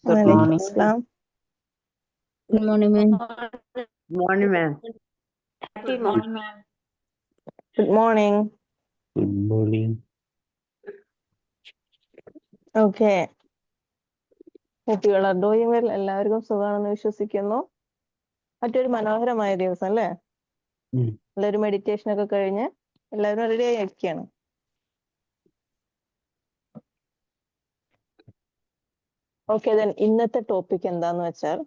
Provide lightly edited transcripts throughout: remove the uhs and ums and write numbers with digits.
Good Walaikum morning. Assalam. Good morning, ma'am. Morning, ma'am. Good morning, ma'am. Good morning. Good morning. Okay. Hope you all are doing well. എല്ലാവർക്കും സുഖമാണെന്ന് വിശ്വസിക്കുന്നു. മറ്റൊരു മനോഹരമായ ദിവസം അല്ലേ? എല്ലാവരും മെഡിറ്റേഷൻ ഒക്കെ കഴിഞ്ഞ് എല്ലാവരും റെഡി ആയി ഇരിക്കുകയാണ്. ഓക്കെ, ദെൻ ഇന്നത്തെ ടോപ്പിക് എന്താന്ന് വെച്ചാൽ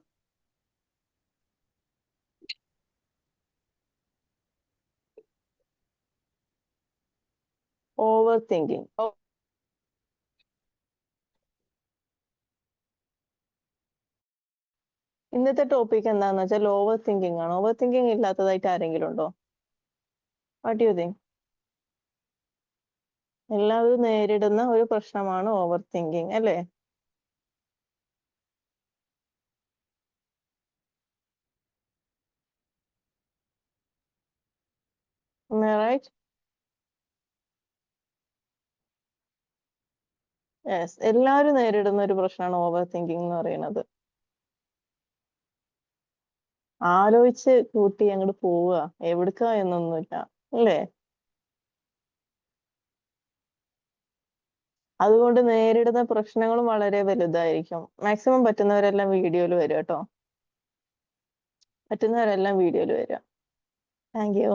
ഓവർ തിങ്കിങ്. ഇന്നത്തെ ടോപ്പിക് എന്താന്ന് വെച്ചാൽ ഓവർ തിങ്കിങ് ആണ്. ഓവർ തിങ്കിങ് ഇല്ലാത്തതായിട്ട് ആരെങ്കിലും ഉണ്ടോ? What you think? എല്ലാവരും നേരിടുന്ന ഒരു പ്രശ്നമാണ് ഓവർ തിങ്കിങ് അല്ലേ? റൈറ്റ്? യെസ്, എല്ലാവരും നേരിടുന്ന ഒരു പ്രശ്നമാണ് ഓവർ തിങ്കിങ് എന്ന് പറയുന്നത്. ആലോചിച്ച് കൂട്ടി അങ്ങോട്ട് പോവുക, എവിടുക്ക എന്നൊന്നുമില്ല അല്ലേ? അതുകൊണ്ട് നേരിടുന്ന പ്രശ്നങ്ങളും വളരെ വലുതായിരിക്കും. മാക്സിമം പറ്റുന്നവരെല്ലാം വീഡിയോയിൽ വരും കേട്ടോ. പറ്റുന്നവരെല്ലാം വീഡിയോയിൽ വരിക. Thank you.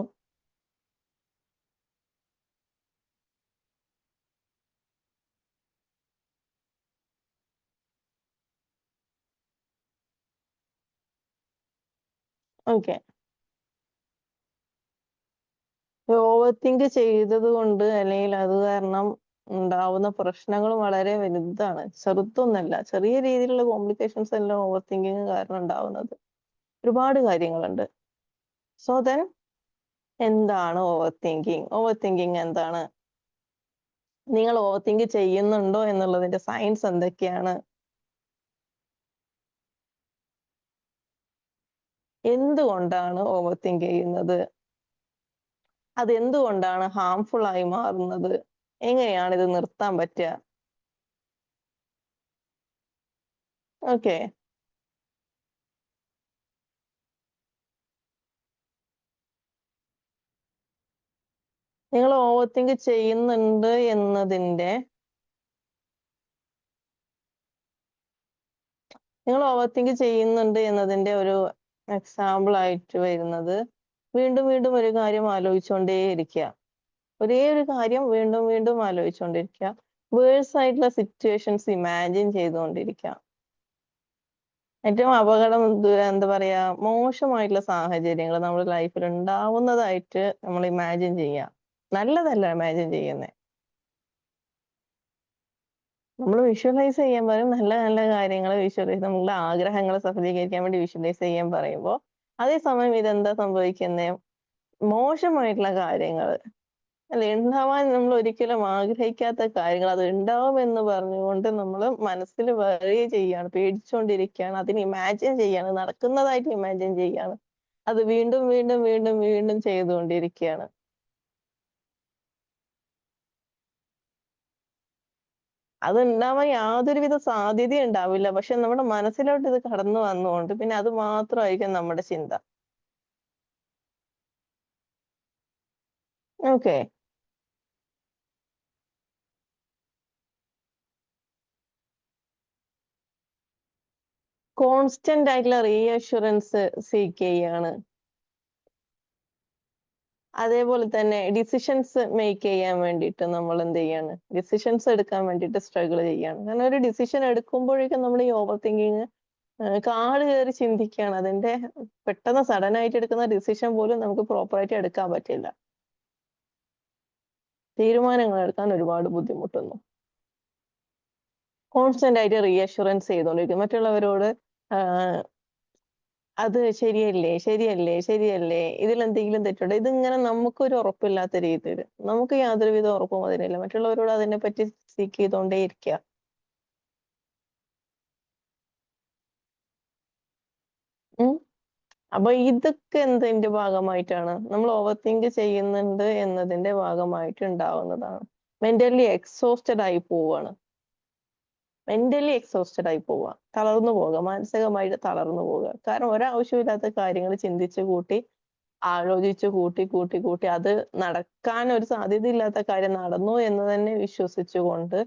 Okay. Over think ചെയ്തത് കൊണ്ട് അല്ലെങ്കിൽ അത് കാരണം ഉണ്ടാവുന്ന പ്രശ്നങ്ങൾ വളരെ വലുതാണ്. ചെറുതൊന്നല്ല, ചെറിയ രീതിയിലുള്ള കോംപ്ലിക്കേഷൻസ് എല്ലാം ഓവർ തിങ്കിങ് കാരണം ഉണ്ടാവുന്നത്. ഒരുപാട് കാര്യങ്ങളുണ്ട്. സോ ദെൻ എന്താണ് ഓവർ തിങ്കിങ്? ഓവർ തിങ്കിങ് എന്താണ്? നിങ്ങൾ ഓവർ തിങ്ക് ചെയ്യുന്നുണ്ടോ എന്നുള്ളതിന്റെ സയൻസ് എന്തൊക്കെയാണ്? എന്തുകൊണ്ടാണ് ഓവർ തിങ്ക് ചെയ്യുന്നത്? അതെന്തുകൊണ്ടാണ് ഹാംഫുൾ ആയി മാറുന്നത്? എങ്ങനെയാണ് ഇത് നിർത്താൻ പറ്റുക? ഓക്കെ. നിങ്ങൾ ഓവർ തിങ്ക് ചെയ്യുന്നുണ്ട് എന്നതിന്റെ ഒരു എക്സാമ്പിൾ ആയിട്ട് വരുന്നത് വീണ്ടും വീണ്ടും ഒരു കാര്യം ആലോചിച്ചുകൊണ്ടേയിരിക്കുക. ഒരേ ഒരു കാര്യം വീണ്ടും വീണ്ടും ആലോചിച്ചുകൊണ്ടിരിക്കുക. വേഴ്സ് ആയിട്ടുള്ള സിറ്റുവേഷൻസ് ഇമാജിൻ ചെയ്തുകൊണ്ടിരിക്കുക. ഏറ്റവും അപകടം എന്താ പറയാ, മോശമായിട്ടുള്ള സാഹചര്യങ്ങൾ നമ്മുടെ ലൈഫിൽ ഉണ്ടാവുന്നതായിട്ട് നമ്മൾ ഇമാജിൻ ചെയ്യുക. നല്ലതല്ല ഇമാജിൻ ചെയ്യുന്നത്. നമ്മൾ വിഷ്വലൈസ് ചെയ്യാൻ പറയും, നല്ല നല്ല കാര്യങ്ങൾ വിഷ്വലൈസ്, നമ്മളുടെ ആഗ്രഹങ്ങളെ സഫലീകരിക്കാൻ വേണ്ടി വിഷ്വലൈസ് ചെയ്യാൻ പറയുമ്പോൾ അതേസമയം ഇതെന്താ സംഭവിക്കുന്നത്? മോശമായിട്ടുള്ള കാര്യങ്ങൾ അല്ല, ഉണ്ടാവാൻ നമ്മൾ ഒരിക്കലും ആഗ്രഹിക്കാത്ത കാര്യങ്ങൾ അത് ഉണ്ടാവുമെന്ന് പറഞ്ഞുകൊണ്ട് നമ്മൾ മനസ്സിൽ വറി ചെയ്യാണ്, പേടിച്ചുകൊണ്ടിരിക്കുകയാണ്, അതിന് ഇമാജിൻ ചെയ്യാണ്, നടക്കുന്നതായിട്ട് ഇമാജിൻ ചെയ്യാണ്. അത് വീണ്ടും വീണ്ടും വീണ്ടും വീണ്ടും ചെയ്തുകൊണ്ടിരിക്കുകയാണ്. അത് ഉണ്ടാവാൻ യാതൊരുവിധ സാധ്യതയും ഉണ്ടാവില്ല. പക്ഷെ നമ്മുടെ മനസ്സിലോട്ട് ഇത് കടന്നു വന്നുകൊണ്ട് പിന്നെ അത് മാത്രമായിരിക്കും നമ്മുടെ ചിന്ത. ഓക്കെ. കോൺസ്റ്റന്റ് ആയിട്ടുള്ള റീഅഷുറൻസ് സീക്ക് ചെയ്യാണ്. അതേപോലെ തന്നെ ഡിസിഷൻസ് മേക്ക് ചെയ്യാൻ വേണ്ടിയിട്ട് നമ്മൾ എന്ത് ചെയ്യാണ്? ഡിസിഷൻസ് എടുക്കാൻ വേണ്ടിയിട്ട് സ്ട്രഗിൾ ചെയ്യാണ്. കാരണം ഒരു ഡിസിഷൻ എടുക്കുമ്പോഴേക്കും നമ്മൾ ഈ ഓവർ തിങ്കിങ് കാട് കയറി ചിന്തിക്കുകയാണ്. അതിന്റെ പെട്ടെന്ന് സഡൻ ആയിട്ട് എടുക്കുന്ന ഡിസിഷൻ പോലും നമുക്ക് പ്രോപ്പറായിട്ട് എടുക്കാൻ പറ്റില്ല. തീരുമാനങ്ങൾ എടുക്കാൻ ഒരുപാട് ബുദ്ധിമുട്ടുന്നു. കോൺസ്റ്റന്റ് ആയിട്ട് റീഅഷുറൻസ് ചെയ്തുകൊണ്ടിരിക്കും മറ്റുള്ളവരോട്. അത് ശരിയല്ലേ, ശരിയല്ലേ, ശരിയല്ലേ, ഇതിൽ എന്തെങ്കിലും തെറ്റുണ്ടോ? ഇതിങ്ങനെ നമുക്കൊരു ഉറപ്പില്ലാത്ത രീതിയിൽ, നമുക്ക് യാതൊരുവിധ ഉറപ്പും അതിനില്ല. മറ്റുള്ളവരോട് അതിനെ പറ്റി സീക്ക് ചെയ്തുകൊണ്ടേ ഇരിക്കുക. അപ്പൊ ഇതൊക്കെ എന്തിന്റെ ഭാഗമായിട്ടാണ്? നമ്മൾ ഓവർ തിങ്ക് ചെയ്യുന്നുണ്ട് എന്നതിന്റെ ഭാഗമായിട്ട് ഉണ്ടാവുന്നതാണ്. മെന്റലി എക്സോസ്റ്റഡ് ആയി പോവാണ്. മെന്റലി എക്സോസ്റ്റഡ് ആയി പോവുക, തളർന്നു പോവുക, മാനസികമായിട്ട് തളർന്നു പോവുക. കാരണം ഒരാവശ്യമില്ലാത്ത കാര്യങ്ങൾ ചിന്തിച്ചു കൂട്ടി, ആലോചിച്ച് കൂട്ടി കൂട്ടി കൂട്ടി അത് നടക്കാൻ ഒരു സാധ്യതയില്ലാത്ത കാര്യം നടന്നു എന്ന് തന്നെ വിശ്വസിച്ചുകൊണ്ട്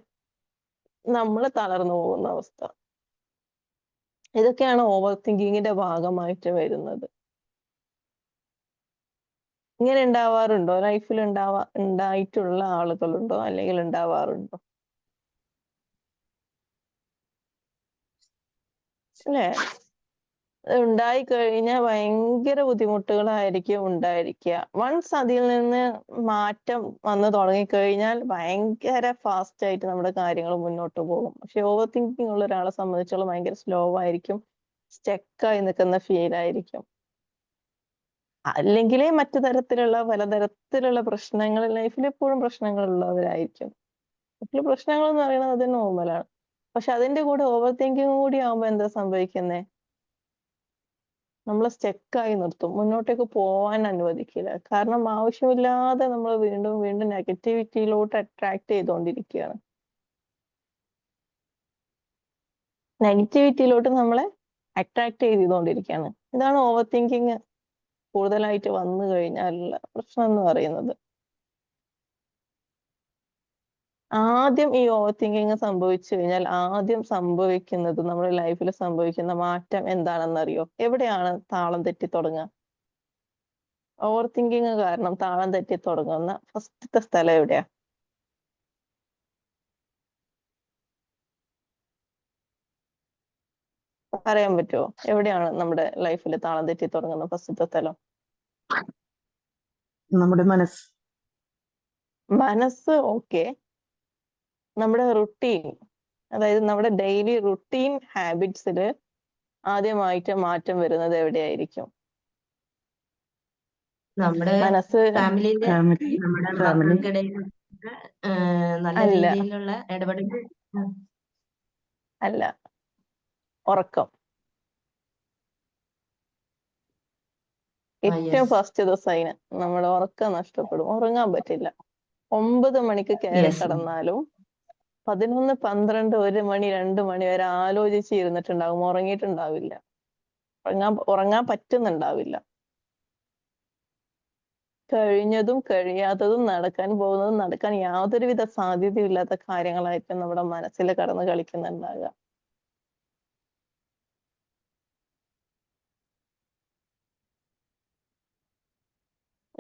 നമ്മൾ തളർന്നു പോകുന്ന അവസ്ഥ. ഇതൊക്കെയാണ് ഓവർ തിങ്കിങ്ങിന്റെ ഭാഗമായിട്ട് വരുന്നത്. ഇങ്ങനെ ഉണ്ടാവാറുണ്ടോ? ലൈഫിൽ ഉണ്ടായിട്ടുള്ള ആളുകളുണ്ടോ, അല്ലെങ്കിൽ ഉണ്ടാവാറുണ്ടോ? അല്ലേ? ഉണ്ടായി കഴിഞ്ഞാൽ ഭയങ്കര ബുദ്ധിമുട്ടുകളായിരിക്കും ഉണ്ടായിരിക്കുക. വൺസ് അതിൽ നിന്ന് മാറ്റം വന്നു തുടങ്ങിക്കഴിഞ്ഞാൽ ഭയങ്കര ഫാസ്റ്റ് ആയിട്ട് നമ്മുടെ കാര്യങ്ങൾ മുന്നോട്ട് പോകും. പക്ഷെ ഓവർ തിങ്കിങ് ഉള്ള ഒരാളെ സംബന്ധിച്ചോളം ഭയങ്കര സ്ലോ ആയിരിക്കും, സ്റ്റക്കായി നിൽക്കുന്ന ഫീൽ ആയിരിക്കും. അല്ലെങ്കിൽ മറ്റു തരത്തിലുള്ള പലതരത്തിലുള്ള പ്രശ്നങ്ങൾ, ലൈഫിൽ എപ്പോഴും പ്രശ്നങ്ങൾ ഉള്ളവരായിരിക്കും. ലൈഫിൽ പ്രശ്നങ്ങൾ എന്ന് പറയുന്നത് അത് നോർമലാണ്. പക്ഷെ അതിന്റെ കൂടെ ഓവർ തിങ്കിങ് കൂടി ആവുമ്പോ എന്താ സംഭവിക്കുന്നേ? നമ്മളെ സ്റ്റക്കായി നിർത്തും, മുന്നോട്ടേക്ക് പോവാൻ അനുവദിക്കില്ല. കാരണം ആവശ്യമില്ലാതെ നമ്മൾ വീണ്ടും വീണ്ടും നെഗറ്റിവിറ്റിയിലോട്ട് അട്രാക്ട് ചെയ്തുകൊണ്ടിരിക്കുകയാണ്. നെഗറ്റിവിറ്റിയിലോട്ട് നമ്മളെ അട്രാക്ട് ചെയ്തുകൊണ്ടിരിക്കുകയാണ്. ഇതാണ് ഓവർ തിങ്കിങ് കൂടുതലായിട്ട് വന്നു കഴിഞ്ഞാലുള്ള പ്രശ്നം എന്ന് പറയുന്നത്. ആദ്യം ഈ ഓവർ തിങ്കിങ് സംഭവിച്ചു കഴിഞ്ഞാൽ ആദ്യം സംഭവിക്കുന്നത്, നമ്മുടെ ലൈഫിൽ സംഭവിക്കുന്ന മാറ്റം എന്താണെന്നറിയോ? എവിടെയാണ് താളം തെറ്റി തുടങ്ങുക? ഓവർ തിങ്കിങ് കാരണം താളം തെറ്റി തുടങ്ങുന്ന ഫസ്റ്റത്തെ സ്ഥലം എവിടെയാ? പറയാൻ പറ്റുമോ? എവിടെയാണ് നമ്മുടെ ലൈഫിൽ താളം തെറ്റി തുടങ്ങുന്ന ഫസ്റ്റത്തെ സ്ഥലം? നമ്മുടെ മനസ്സ്. മനസ്സ് ഓക്കെ. നമ്മുടെ റുട്ടീൻ, അതായത് നമ്മുടെ ഡെയിലി റുട്ടീൻ ഹാബിറ്റ്സിൽ ആദ്യമായിട്ട് മാറ്റം വരുന്നത് എവിടെയായിരിക്കും? നമ്മുടെ മനസ്സ് ഫാമിലിയില് നമ്മുടെ മക്കൾക്കിടയിൽ നല്ല അല്ല. രീതിയിലുള്ള ഇടപെടൽ. അല്ല, ഉറക്കം. ഏറ്റവും ഫസ്റ്റ് സൈന് നമ്മുടെ ഉറക്കം നഷ്ടപ്പെടും, ഉറങ്ങാൻ പറ്റില്ല. 9 മണിക്ക് കയറി Yes. കിടന്നാലും 11, 12, 1 മണി 2 മണി വരെ ആലോചിച്ച് ഇരുന്നിട്ടുണ്ടാവും, ഉറങ്ങിയിട്ടുണ്ടാവില്ല. ഉറങ്ങാൻ പറ്റുന്നുണ്ടാവില്ല. കഴിഞ്ഞതും കഴിയാത്തതും നടക്കാൻ പോകുന്നതും നടക്കാൻ യാതൊരുവിധ സാധ്യതയില്ലാത്ത കാര്യങ്ങളായിരിക്കും നമ്മുടെ മനസ്സിൽ കടന്ന് കളിക്കുന്നുണ്ടാകുക.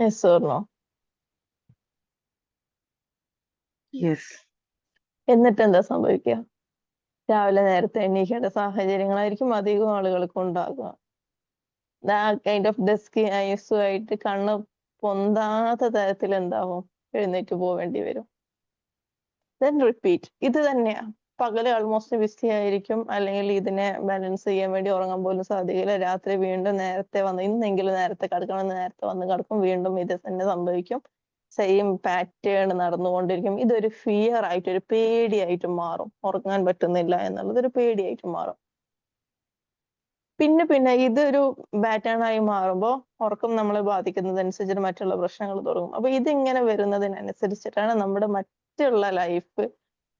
Yes or no? യെസ്. എന്നിട്ട് എന്താ സംഭവിക്കുക? രാവിലെ നേരത്തെ എണീക്കേണ്ട സാഹചര്യങ്ങളായിരിക്കും അധികം ആളുകൾക്കും ഉണ്ടാകുക. കൈൻഡ് ഓഫ് ഡെസ്കി ഐസുമായിട്ട് കണ്ണ് പൊന്താത്ത തരത്തിൽ എന്താവും, എഴുന്നേറ്റ് പോവേണ്ടി വരും. Then repeat. ഇത് തന്നെയാ. പകല് ആൾമോസ്റ്റ് ബിസി ആയിരിക്കും, അല്ലെങ്കിൽ ഇതിനെ ബാലൻസ് ചെയ്യാൻ വേണ്ടി ഉറങ്ങാൻ പോലും സാധിക്കില്ല. രാത്രി വീണ്ടും നേരത്തെ വന്ന്, ഇന്നെങ്കിലും നേരത്തെ കിടക്കണം, നേരത്തെ വന്ന് കിടക്കും, വീണ്ടും ഇത് തന്നെ സംഭവിക്കും. സെയിം പാറ്റേൺ നടന്നുകൊണ്ടിരിക്കും. ഇതൊരു ഫിയർ ആയിട്ട്, ഒരു പേടിയായിട്ട് മാറും. ഉറങ്ങാൻ പറ്റുന്നില്ല എന്നുള്ളത് ഒരു പേടിയായിട്ട് മാറും. പിന്നെ ഇതൊരു പാറ്റേൺ ആയി മാറുമ്പോൾ ഉറക്കം നമ്മളെ ബാധിക്കുന്നതനുസരിച്ചിട്ട് മറ്റുള്ള പ്രശ്നങ്ങൾ തുടങ്ങും. അപ്പൊ ഇതിങ്ങനെ വരുന്നതിനനുസരിച്ചിട്ടാണ് നമ്മുടെ മറ്റുള്ള ലൈഫ്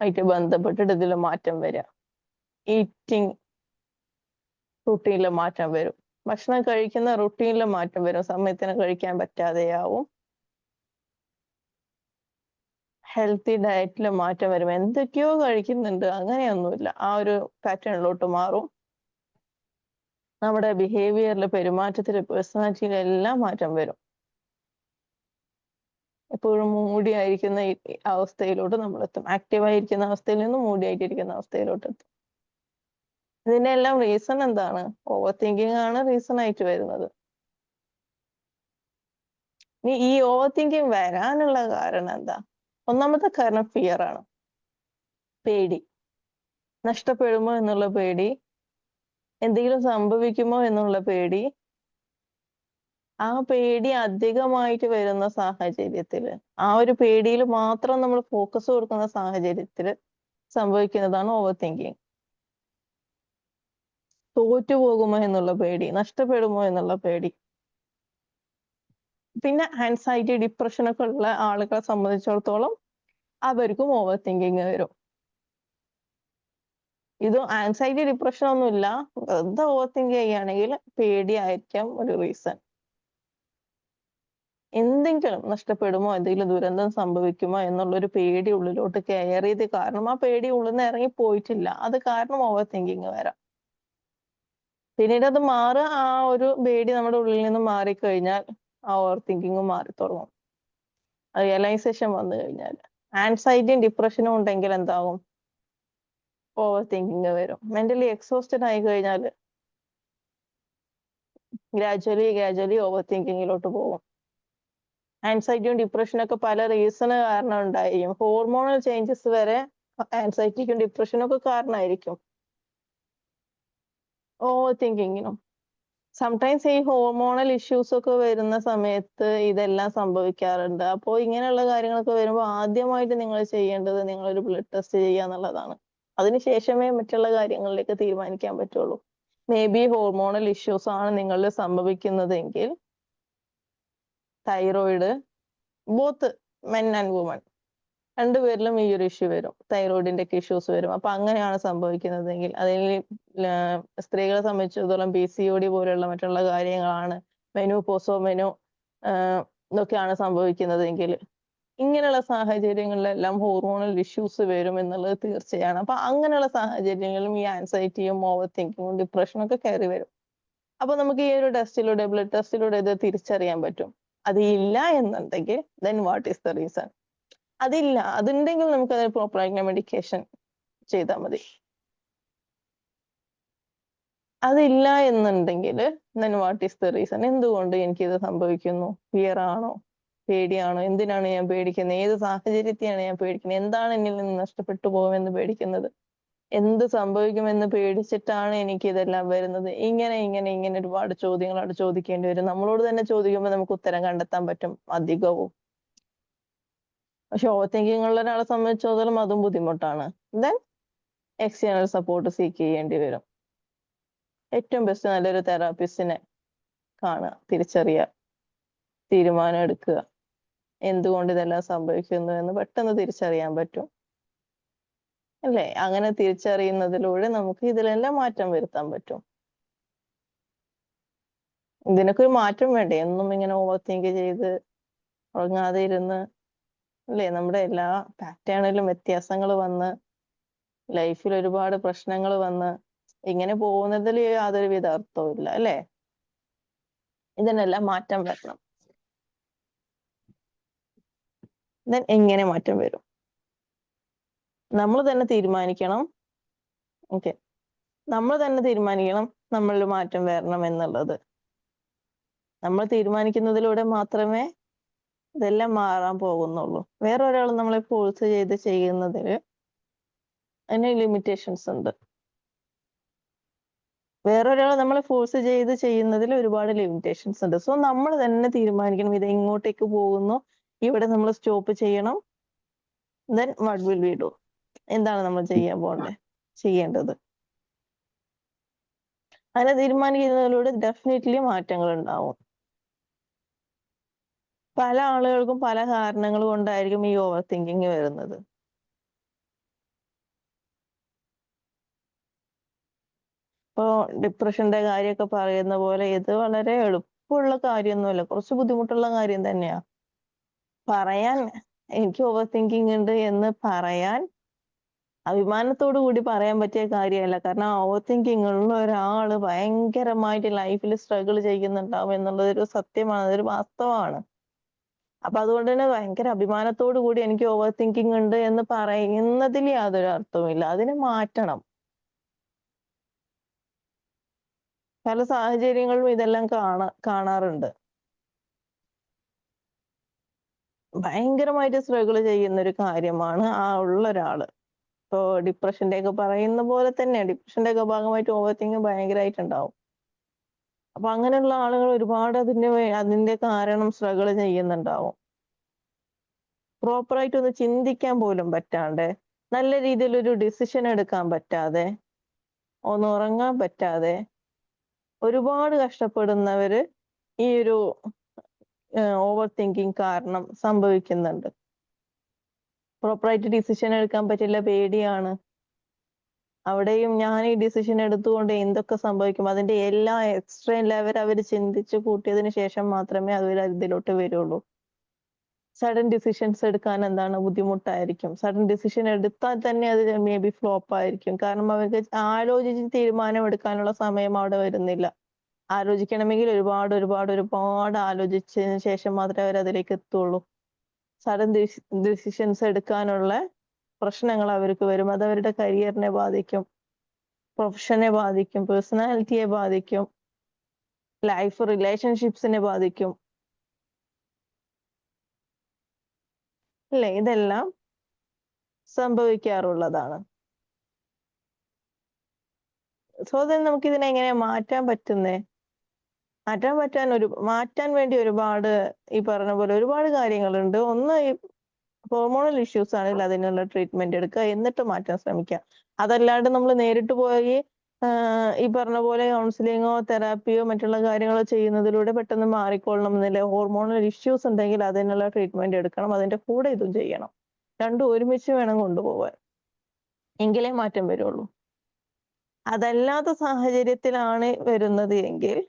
ആയിട്ട് ബന്ധപ്പെട്ടിട്ട് ഇതിൽ മാറ്റം വരിക. ഈറ്റിംഗ് റുട്ടീനിൽ മാറ്റം വരും, ഭക്ഷണം കഴിക്കുന്ന റുട്ടീനിൽ മാറ്റം വരും, സമയത്തിന് കഴിക്കാൻ പറ്റാതെയാവും, ഹെൽത്തി ഡയറ്റിൽ മാറ്റം വരും. എന്തൊക്കെയോ കഴിക്കുന്നുണ്ട്, അങ്ങനെയൊന്നുമില്ല, ആ ഒരു പാറ്റേണിലോട്ട് മാറും. നമ്മുടെ ബിഹേവിയറിൽ, പെരുമാറ്റത്തിൽ, പേഴ്സണാലിറ്റിയിൽ എല്ലാം മാറ്റം വരും. എപ്പോഴും മൂടിയായിരിക്കുന്ന അവസ്ഥയിലോട്ട് നമ്മൾ എത്തും. ആക്റ്റീവായിരിക്കുന്ന അവസ്ഥയിൽ നിന്ന് മൂടിയായിട്ടിരിക്കുന്ന അവസ്ഥയിലോട്ട് എത്തും. ഇതിന്റെ എല്ലാം റീസൺ എന്താണ്? ഓവർ തിങ്കിങ് ആണ് റീസൺ ആയിട്ട് വരുന്നത്. ഈ ഓവർ തിങ്കിങ് വരാനുള്ള കാരണം എന്താ? ഒന്നാമത്തെ കാരണം ഫിയർ ആണ്, പേടി. നഷ്ടപ്പെടുമോ എന്നുള്ള പേടി, എന്തെങ്കിലും സംഭവിക്കുമോ എന്നുള്ള പേടി. ആ പേടി അധികമായിട്ട് വരുന്ന സാഹചര്യത്തിൽ, ആ ഒരു പേടിയിൽ മാത്രം നമ്മൾ ഫോക്കസ് കൊടുക്കുന്ന സാഹചര്യത്തിൽ സംഭവിക്കുന്നതാണ് ഓവർ തിങ്കിങ്. തോറ്റുപോകുമോ എന്നുള്ള പേടി, നഷ്ടപ്പെടുമോ എന്നുള്ള പേടി. പിന്നെ ആൻസൈറ്റി, ഡിപ്രഷൻ ഒക്കെ ഉള്ള ആളുകളെ സംബന്ധിച്ചിടത്തോളം അവർക്കും ഓവർ തിങ്കിങ് വരും. ഇത് ആൻസൈറ്റി ഡിപ്രഷൻ ഒന്നുമില്ല, വെറുതെ ഓവർ തിങ്ക് ചെയ്യുകയാണെങ്കിൽ പേടിയായിരിക്കാം ഒരു റീസൺ. എന്തെങ്കിലും നഷ്ടപ്പെടുമോ, എന്തെങ്കിലും ദുരന്തം സംഭവിക്കുമോ എന്നുള്ളൊരു പേടി ഉള്ളിലോട്ട് കയറിയത് കാരണം ആ പേടി ഉള്ളിൽ നിന്ന് ഇറങ്ങി പോയിട്ടില്ല, അത് കാരണം ഓവർ തിങ്കിങ് വരാം. പിന്നീട് അത് മാറുക, ആ ഒരു പേടി നമ്മുടെ ഉള്ളിൽ നിന്ന് മാറിക്കഴിഞ്ഞാൽ ആ ഓവർ തിങ്കിങ് മാറി തുടങ്ങും. റിയലൈസേഷൻ വന്നു കഴിഞ്ഞാൽ. ആൻസൈറ്റിയും ഡിപ്രഷനും ഉണ്ടെങ്കിൽ എന്താകും? ഓവർ തിങ്കിങ് വരും. മെന്റലി എക്സോസ്റ്റഡ് ആയി കഴിഞ്ഞാൽ ഗ്രാജുവലി ഓവർ തിങ്കിങ്ങിലോട്ട് പോകും. ആൻസൈറ്റിയും ഡിപ്രഷനൊക്കെ പല റീസൺ കാരണം ഉണ്ടായിരിക്കും. ഹോർമോണൽ ചേഞ്ചസ് വരെ ആൻസൈറ്റിക്കും ഡിപ്രഷനും ഒക്കെ കാരണമായിരിക്കും ഓവർ തിങ്കിങ്ങിനും. സംടൈംസ് ഈ ഹോർമോണൽ ഇഷ്യൂസ് ഒക്കെ വരുന്ന സമയത്ത് ഇതെല്ലാം സംഭവിക്കാറുണ്ട്. അപ്പോൾ ഇങ്ങനെയുള്ള കാര്യങ്ങളൊക്കെ വരുമ്പോൾ ആദ്യമായിട്ട് നിങ്ങൾ ചെയ്യേണ്ടത് നിങ്ങളൊരു ബ്ലഡ് ടെസ്റ്റ് ചെയ്യുക എന്നുള്ളതാണ്. അതിനുശേഷമേ മറ്റുള്ള കാര്യങ്ങളിലേക്ക് തീരുമാനിക്കാൻ പറ്റുള്ളൂ. മേ ബി ഹോർമോണൽ ഇഷ്യൂസ് ആണ് നിങ്ങളിൽ സംഭവിക്കുന്നതെങ്കിൽ thyroid, both men and women രണ്ടുപേരിലും ഈ ഒരു ഇഷ്യൂ വരും, തൈറോയിഡിന്റെ ഒക്കെ ഇഷ്യൂസ് വരും. അപ്പൊ അങ്ങനെയാണ് സംഭവിക്കുന്നതെങ്കിൽ, അതിൽ സ്ത്രീകളെ സംബന്ധിച്ചിടത്തോളം PCOD പോലെയുള്ള മറ്റുള്ള കാര്യങ്ങളാണ്, മെനു ഇതൊക്കെയാണ് സംഭവിക്കുന്നതെങ്കിൽ, ഇങ്ങനെയുള്ള സാഹചര്യങ്ങളിലെല്ലാം ഹോർമോണൽ ഇഷ്യൂസ് വരും എന്നുള്ളത് തീർച്ചയാണ്. അപ്പൊ അങ്ങനെയുള്ള സാഹചര്യങ്ങളിലും ഈ ആൻസൈറ്റിയും ഓവർ തിങ്കിങ്ങും ഡിപ്രഷനും ഒക്കെ കയറി വരും. അപ്പൊ നമുക്ക് ഈ ഒരു ടെസ്റ്റിലൂടെ, ബ്ലഡ് ടെസ്റ്റിലൂടെ ഇത് തിരിച്ചറിയാൻ പറ്റും. അത് ഇല്ല എന്നുണ്ടെങ്കിൽ then what is the reason? അതില്ല, അതുണ്ടെങ്കിൽ നമുക്ക് അതിന് പ്രോപ്പറായിട്ടുള്ള മെഡിക്കേഷൻ ചെയ്താൽ മതി. അതില്ല എന്നുണ്ടെങ്കിൽ then what is the reason? എന്തുകൊണ്ട് എനിക്കിത് സംഭവിക്കുന്നു? ഫിയർ ആണോ? പേടിയാണോ? എന്തിനാണ് ഞാൻ പേടിക്കുന്നത്? ഏത് സാഹചര്യത്തെയാണ് ഞാൻ പേടിക്കുന്നത്? എന്താണ് എന്നിൽ നിന്ന് നഷ്ടപ്പെട്ടു പോകുമെന്ന് പേടിക്കുന്നത്? എന്ത് സംഭവിക്കുമെന്ന് പേടിച്ചിട്ടാണ് എനിക്ക് ഇതെല്ലാം വരുന്നത്? ഇങ്ങനെ ഒരുപാട് ചോദ്യങ്ങളാണ് ചോദിക്കേണ്ടി വരും. നമ്മളോട് തന്നെ ചോദിക്കുമ്പോൾ നമുക്ക് ഉത്തരം കണ്ടെത്താൻ പറ്റും അധികവും. പക്ഷെ ഓവർ തിങ്കിങ് ഉള്ള ഒരാളെ സംബന്ധിച്ചിടത്തോളം അതും ബുദ്ധിമുട്ടാണ്. ദെൻ എക്സ്റ്റേണൽ സപ്പോർട്ട് സീക്ക് ചെയ്യേണ്ടി വരും. ഏറ്റവും ബെസ്റ്റ് നല്ലൊരു തെറാപ്പിസ്റ്റിനെ കാണുക, തിരിച്ചറിയുക, തീരുമാനം എടുക്കുക. എന്തുകൊണ്ട് ഇതെല്ലാം സംഭവിക്കുന്നു എന്ന് പെട്ടെന്ന് തിരിച്ചറിയാൻ പറ്റും അല്ലേ? അങ്ങനെ തിരിച്ചറിയുന്നതിലൂടെ നമുക്ക് ഇതിലെല്ലാം മാറ്റം വരുത്താൻ പറ്റും. ഇതിനൊക്കെ ഒരു മാറ്റം വേണ്ടേ? എന്നും ഇങ്ങനെ ഓവർ തിങ്ക് ചെയ്ത് ഉറങ്ങാതെ ഇരുന്ന് അല്ലേ, നമ്മുടെ എല്ലാ പാറ്റേണിലും വ്യത്യാസങ്ങൾ വന്ന് ലൈഫിൽ ഒരുപാട് പ്രശ്നങ്ങൾ വന്ന് ഇങ്ങനെ പോകുന്നതിൽ യാതൊരുവിധ അർത്ഥവും ഇല്ല അല്ലേ? ഇതിനെല്ലാം മാറ്റം വരണം. ദെൻ എങ്ങനെ മാറ്റം വരും? നമ്മൾ തന്നെ തീരുമാനിക്കണം. ഓക്കെ, നമ്മൾ തന്നെ തീരുമാനിക്കണം നമ്മളിൽ മാറ്റം വരണം എന്നുള്ളത്. നമ്മൾ തീരുമാനിക്കുന്നതിലൂടെ മാത്രമേ ഇതെല്ലാം മാറാൻ പോകുന്നുള്ളൂ. വേറെ ഒരാൾ നമ്മളെ ഫോഴ്സ് ചെയ്ത് ചെയ്യുന്നതിന് അതിന് ലിമിറ്റേഷൻസ് ഉണ്ട്. വേറൊരാൾ നമ്മളെ ഫോഴ്സ് ചെയ്ത് ചെയ്യുന്നതിൽ ഒരുപാട് ലിമിറ്റേഷൻസ് ഉണ്ട്. സോ നമ്മൾ തന്നെ തീരുമാനിക്കണം ഇത് എങ്ങോട്ടേക്ക് പോകുന്നു, ഇവിടെ നമ്മൾ സ്റ്റോപ്പ് ചെയ്യണം. Then what will we do? എന്താണ് നമ്മൾ ചെയ്യേണ്ടത്? അങ്ങനെ തീരുമാനിക്കുന്നതിലൂടെ ഡെഫിനറ്റ്ലി മാറ്റങ്ങൾ ഉണ്ടാവും. പല ആളുകൾക്കും പല കാരണങ്ങൾ കൊണ്ടായിരിക്കും ഈ ഓവർ തിങ്കിങ് വരുന്നത്. ഇപ്പോ ഡിപ്രഷന്റെ കാര്യമൊക്കെ പറയുന്ന പോലെ ഇത് വളരെ എളുപ്പമുള്ള കാര്യമൊന്നുമല്ല, കുറച്ച് ബുദ്ധിമുട്ടുള്ള കാര്യം തന്നെയാ. പറയാൻ എനിക്ക് ഓവർ തിങ്കിങ് ഉണ്ട് എന്ന് പറയാൻ അഭിമാനത്തോടു കൂടി പറയാൻ പറ്റിയ കാര്യമല്ല. കാരണം ഓവർ തിങ്കിങ് ഉള്ള ഒരാള് ഭയങ്കരമായിട്ട് ലൈഫിൽ സ്ട്രഗിൾ ചെയ്യുന്നുണ്ടാവും എന്നുള്ളത് ഒരു സത്യമാണ്, അതൊരു വാസ്തവമാണ്. അപ്പൊ അതുകൊണ്ട് തന്നെ ഭയങ്കര അഭിമാനത്തോടു കൂടി എനിക്ക് ഓവർ തിങ്കിങ് ഉണ്ട് എന്ന് പറയുന്നതിൽ യാതൊരു അർത്ഥവുമില്ല. അതിനെ മാറ്റണം. പല സാഹചര്യങ്ങളിലും ഇതെല്ലാം കാണാറുണ്ട്. ഭയങ്കരമായിട്ട് സ്ട്രഗിൾ ചെയ്യുന്ന ഒരു കാര്യമാണ് ആ ഉള്ള ഒരാള്. ഇപ്പോ ഡിപ്രഷന്റെ ഒക്കെ പറയുന്ന പോലെ തന്നെ ഡിപ്രഷന്റെ ഒക്കെ ഭാഗമായിട്ട് ഓവർ തിങ്കിങ് ഭയങ്കരമായിട്ടുണ്ടാവും. അപ്പൊ അങ്ങനെയുള്ള ആളുകൾ ഒരുപാട് അതിന്റെ കാരണം സ്ട്രഗിൾ ചെയ്യുന്നുണ്ടാവും. പ്രോപ്പറായിട്ട് ഒന്ന് ചിന്തിക്കാൻ പോലും പറ്റാണ്ട്, നല്ല രീതിയിൽ ഒരു ഡിസിഷൻ എടുക്കാൻ പറ്റാതെ, ഒന്ന് ഉറങ്ങാൻ പറ്റാതെ ഒരുപാട് കഷ്ടപ്പെടുന്നവര് ഈ ഒരു ഓവർ തിങ്കിങ് കാരണം സംഭവിക്കുന്നുണ്ട്. പ്രോപ്പറായിട്ട് ഡിസിഷൻ എടുക്കാൻ പറ്റില്ല, പേടിയാണ്. അവിടെയും ഞാൻ ഈ ഡിസിഷൻ എടുത്തുകൊണ്ട് എന്തൊക്കെ സംഭവിക്കും അതിന്റെ എല്ലാ എക്സ്ട്രീം ലെവൽ അവർ ചിന്തിച്ചു കൂട്ടിയതിന് ശേഷം മാത്രമേ അവർ ഇതിലോട്ട് വരുള്ളൂ. സഡൻ ഡിസിഷൻസ് എടുക്കാൻ എന്താണ് ബുദ്ധിമുട്ടായിരിക്കും. സഡൻ ഡിസിഷൻ എടുത്താൽ തന്നെ അത് മേ ബി ഫ്ലോപ്പ് ആയിരിക്കും. കാരണം അവർക്ക് ആലോചിച്ച് തീരുമാനം എടുക്കാനുള്ള സമയം അവിടെ വരുന്നില്ല. ആലോചിക്കണമെങ്കിൽ ഒരുപാട് ആലോചിച്ചതിന് ശേഷം മാത്രമേ അവർ അതിലേക്ക് എത്തുള്ളൂ. സഡൻ ഡിസിഷൻസ് എടുക്കാനുള്ള പ്രശ്നങ്ങൾ അവർക്ക് വരും. അത് അവരുടെ കരിയറിനെ ബാധിക്കും, പ്രൊഫഷനെ ബാധിക്കും, പേഴ്സണാലിറ്റിയെ ബാധിക്കും, ലൈഫ് റിലേഷൻഷിപ്സിനെ ബാധിക്കും. അല്ലേ? ഇതെല്ലാം സംഭവിക്കാറുള്ളതാണ്. സോ നമുക്ക് ഇതിനെ എങ്ങനെ മാറ്റാൻ പറ്റുന്നേ? മാറ്റാൻ വേണ്ടി ഒരുപാട് ഈ പറഞ്ഞ പോലെ ഒരുപാട് കാര്യങ്ങളുണ്ട്. ഒന്ന് ഈ ഹോർമോണൽ ഇഷ്യൂസ് ആണെങ്കിൽ അതിനുള്ള ട്രീറ്റ്മെന്റ് എടുക്കുക, എന്നിട്ട് മാറ്റാൻ ശ്രമിക്കുക. അതല്ലാണ്ട് നമ്മൾ നേരിട്ട് പോയി ഈ പറഞ്ഞ പോലെ കൗൺസിലിങ്ങോ തെറാപ്പിയോ മറ്റുള്ള കാര്യങ്ങളോ ചെയ്യുന്നതിലൂടെ പെട്ടെന്ന് മാറിക്കൊള്ളണം എന്നില്ല. ഹോർമോണൽ ഇഷ്യൂസ് ഉണ്ടെങ്കിൽ അതിനുള്ള ട്രീറ്റ്മെന്റ് എടുക്കണം, അതിന്റെ കൂടെ ഇതും ചെയ്യണം. രണ്ടും ഒരുമിച്ച് വേണം കൊണ്ടുപോകാൻ, എങ്കിലേ മാറ്റം വരുള്ളൂ. അതല്ലാത്ത സാഹചര്യത്തിലാണ് വരുന്നത് എങ്കിൽ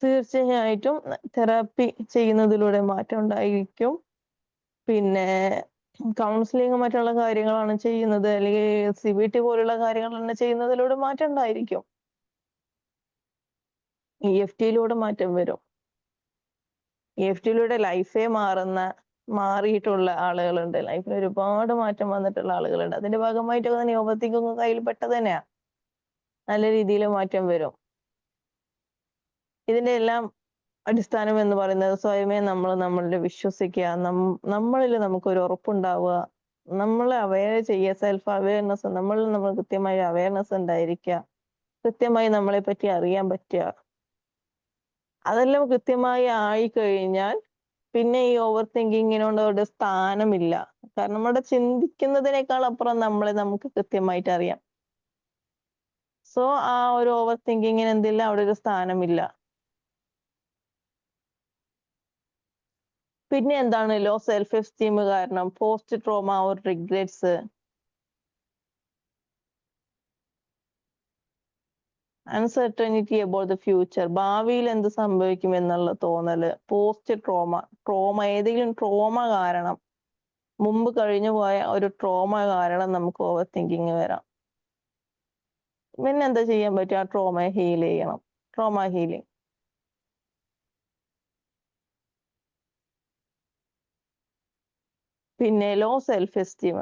തീർച്ചയായിട്ടും തെറാപ്പി ചെയ്യുന്നതിലൂടെ മാറ്റം ഉണ്ടായിരിക്കും. പിന്നെ കൗൺസിലിംഗ് മറ്റുള്ള കാര്യങ്ങളാണ് ചെയ്യുന്നത്, അല്ലെങ്കിൽ CBT പോലുള്ള കാര്യങ്ങളാണ് ചെയ്യുന്നതിലൂടെ മാറ്റം ഉണ്ടായിരിക്കും. EFTയിലൂടെ മാറ്റം വരും. EFTയിലൂടെ ലൈഫേ മാറിയിട്ടുള്ള ആളുകളുണ്ട്. ലൈഫിൽ ഒരുപാട് മാറ്റം വന്നിട്ടുള്ള ആളുകളുണ്ട്. അതിന്റെ ഭാഗമായിട്ടൊക്കെ തന്നെ ഓവർതിങ്കിങ് കയ്യിൽ പെട്ടത് തന്നെയാ. നല്ല രീതിയിൽ മാറ്റം വരും. ഇതിന്റെ എല്ലാം അടിസ്ഥാനം എന്ന് പറയുന്നത് സ്വയമേ നമ്മളിൽ വിശ്വസിക്കുക, നമ്മളിൽ നമുക്കൊരു ഉറപ്പുണ്ടാവുക, നമ്മളെ അവെയർ ചെയ്യുക, സെൽഫ് അവെയർനെസ്, നമ്മൾ കൃത്യമായ അവെയർനെസ് ഉണ്ടായിരിക്കുക, കൃത്യമായി നമ്മളെ പറ്റി അറിയാൻ പറ്റുക. അതെല്ലാം കൃത്യമായി ആയിക്കഴിഞ്ഞാൽ പിന്നെ ഈ ഓവർ തിങ്കിങ്ങിനോട് ഒരു സ്ഥാനമില്ല. കാരണം നമ്മുടെ ചിന്തിക്കുന്നതിനേക്കാൾ അപ്പുറം നമുക്ക് കൃത്യമായിട്ട് അറിയാം. സോ ആ ഒരു ഓവർ തിങ്കിങ്ങിന് എന്തില്ല, അവിടെ ഒരു സ്ഥാനമില്ല. പിന്നെ എന്താണ് ലോ സെൽഫ് എസ്റ്റീം കാരണം post trauma or regrets, uncertainty about the future, ഭാവിയിൽ എന്ത് സംഭവിക്കും എന്നുള്ള തോന്നല്, ട്രോമ ഏതെങ്കിലും ട്രോമ കാരണം, മുമ്പ് കഴിഞ്ഞു പോയ ഒരു ട്രോമ കാരണം നമുക്ക് ഓവർ തിങ്കിങ് വരാം. പിന്നെ എന്താ ചെയ്യാൻ പറ്റുക? ആ ട്രോമയെ ഹീൽ ചെയ്യണം, ട്രോമ ഹീലിംഗ്. പിന്നെ ലോ സെൽഫ് എസ്റ്റീം,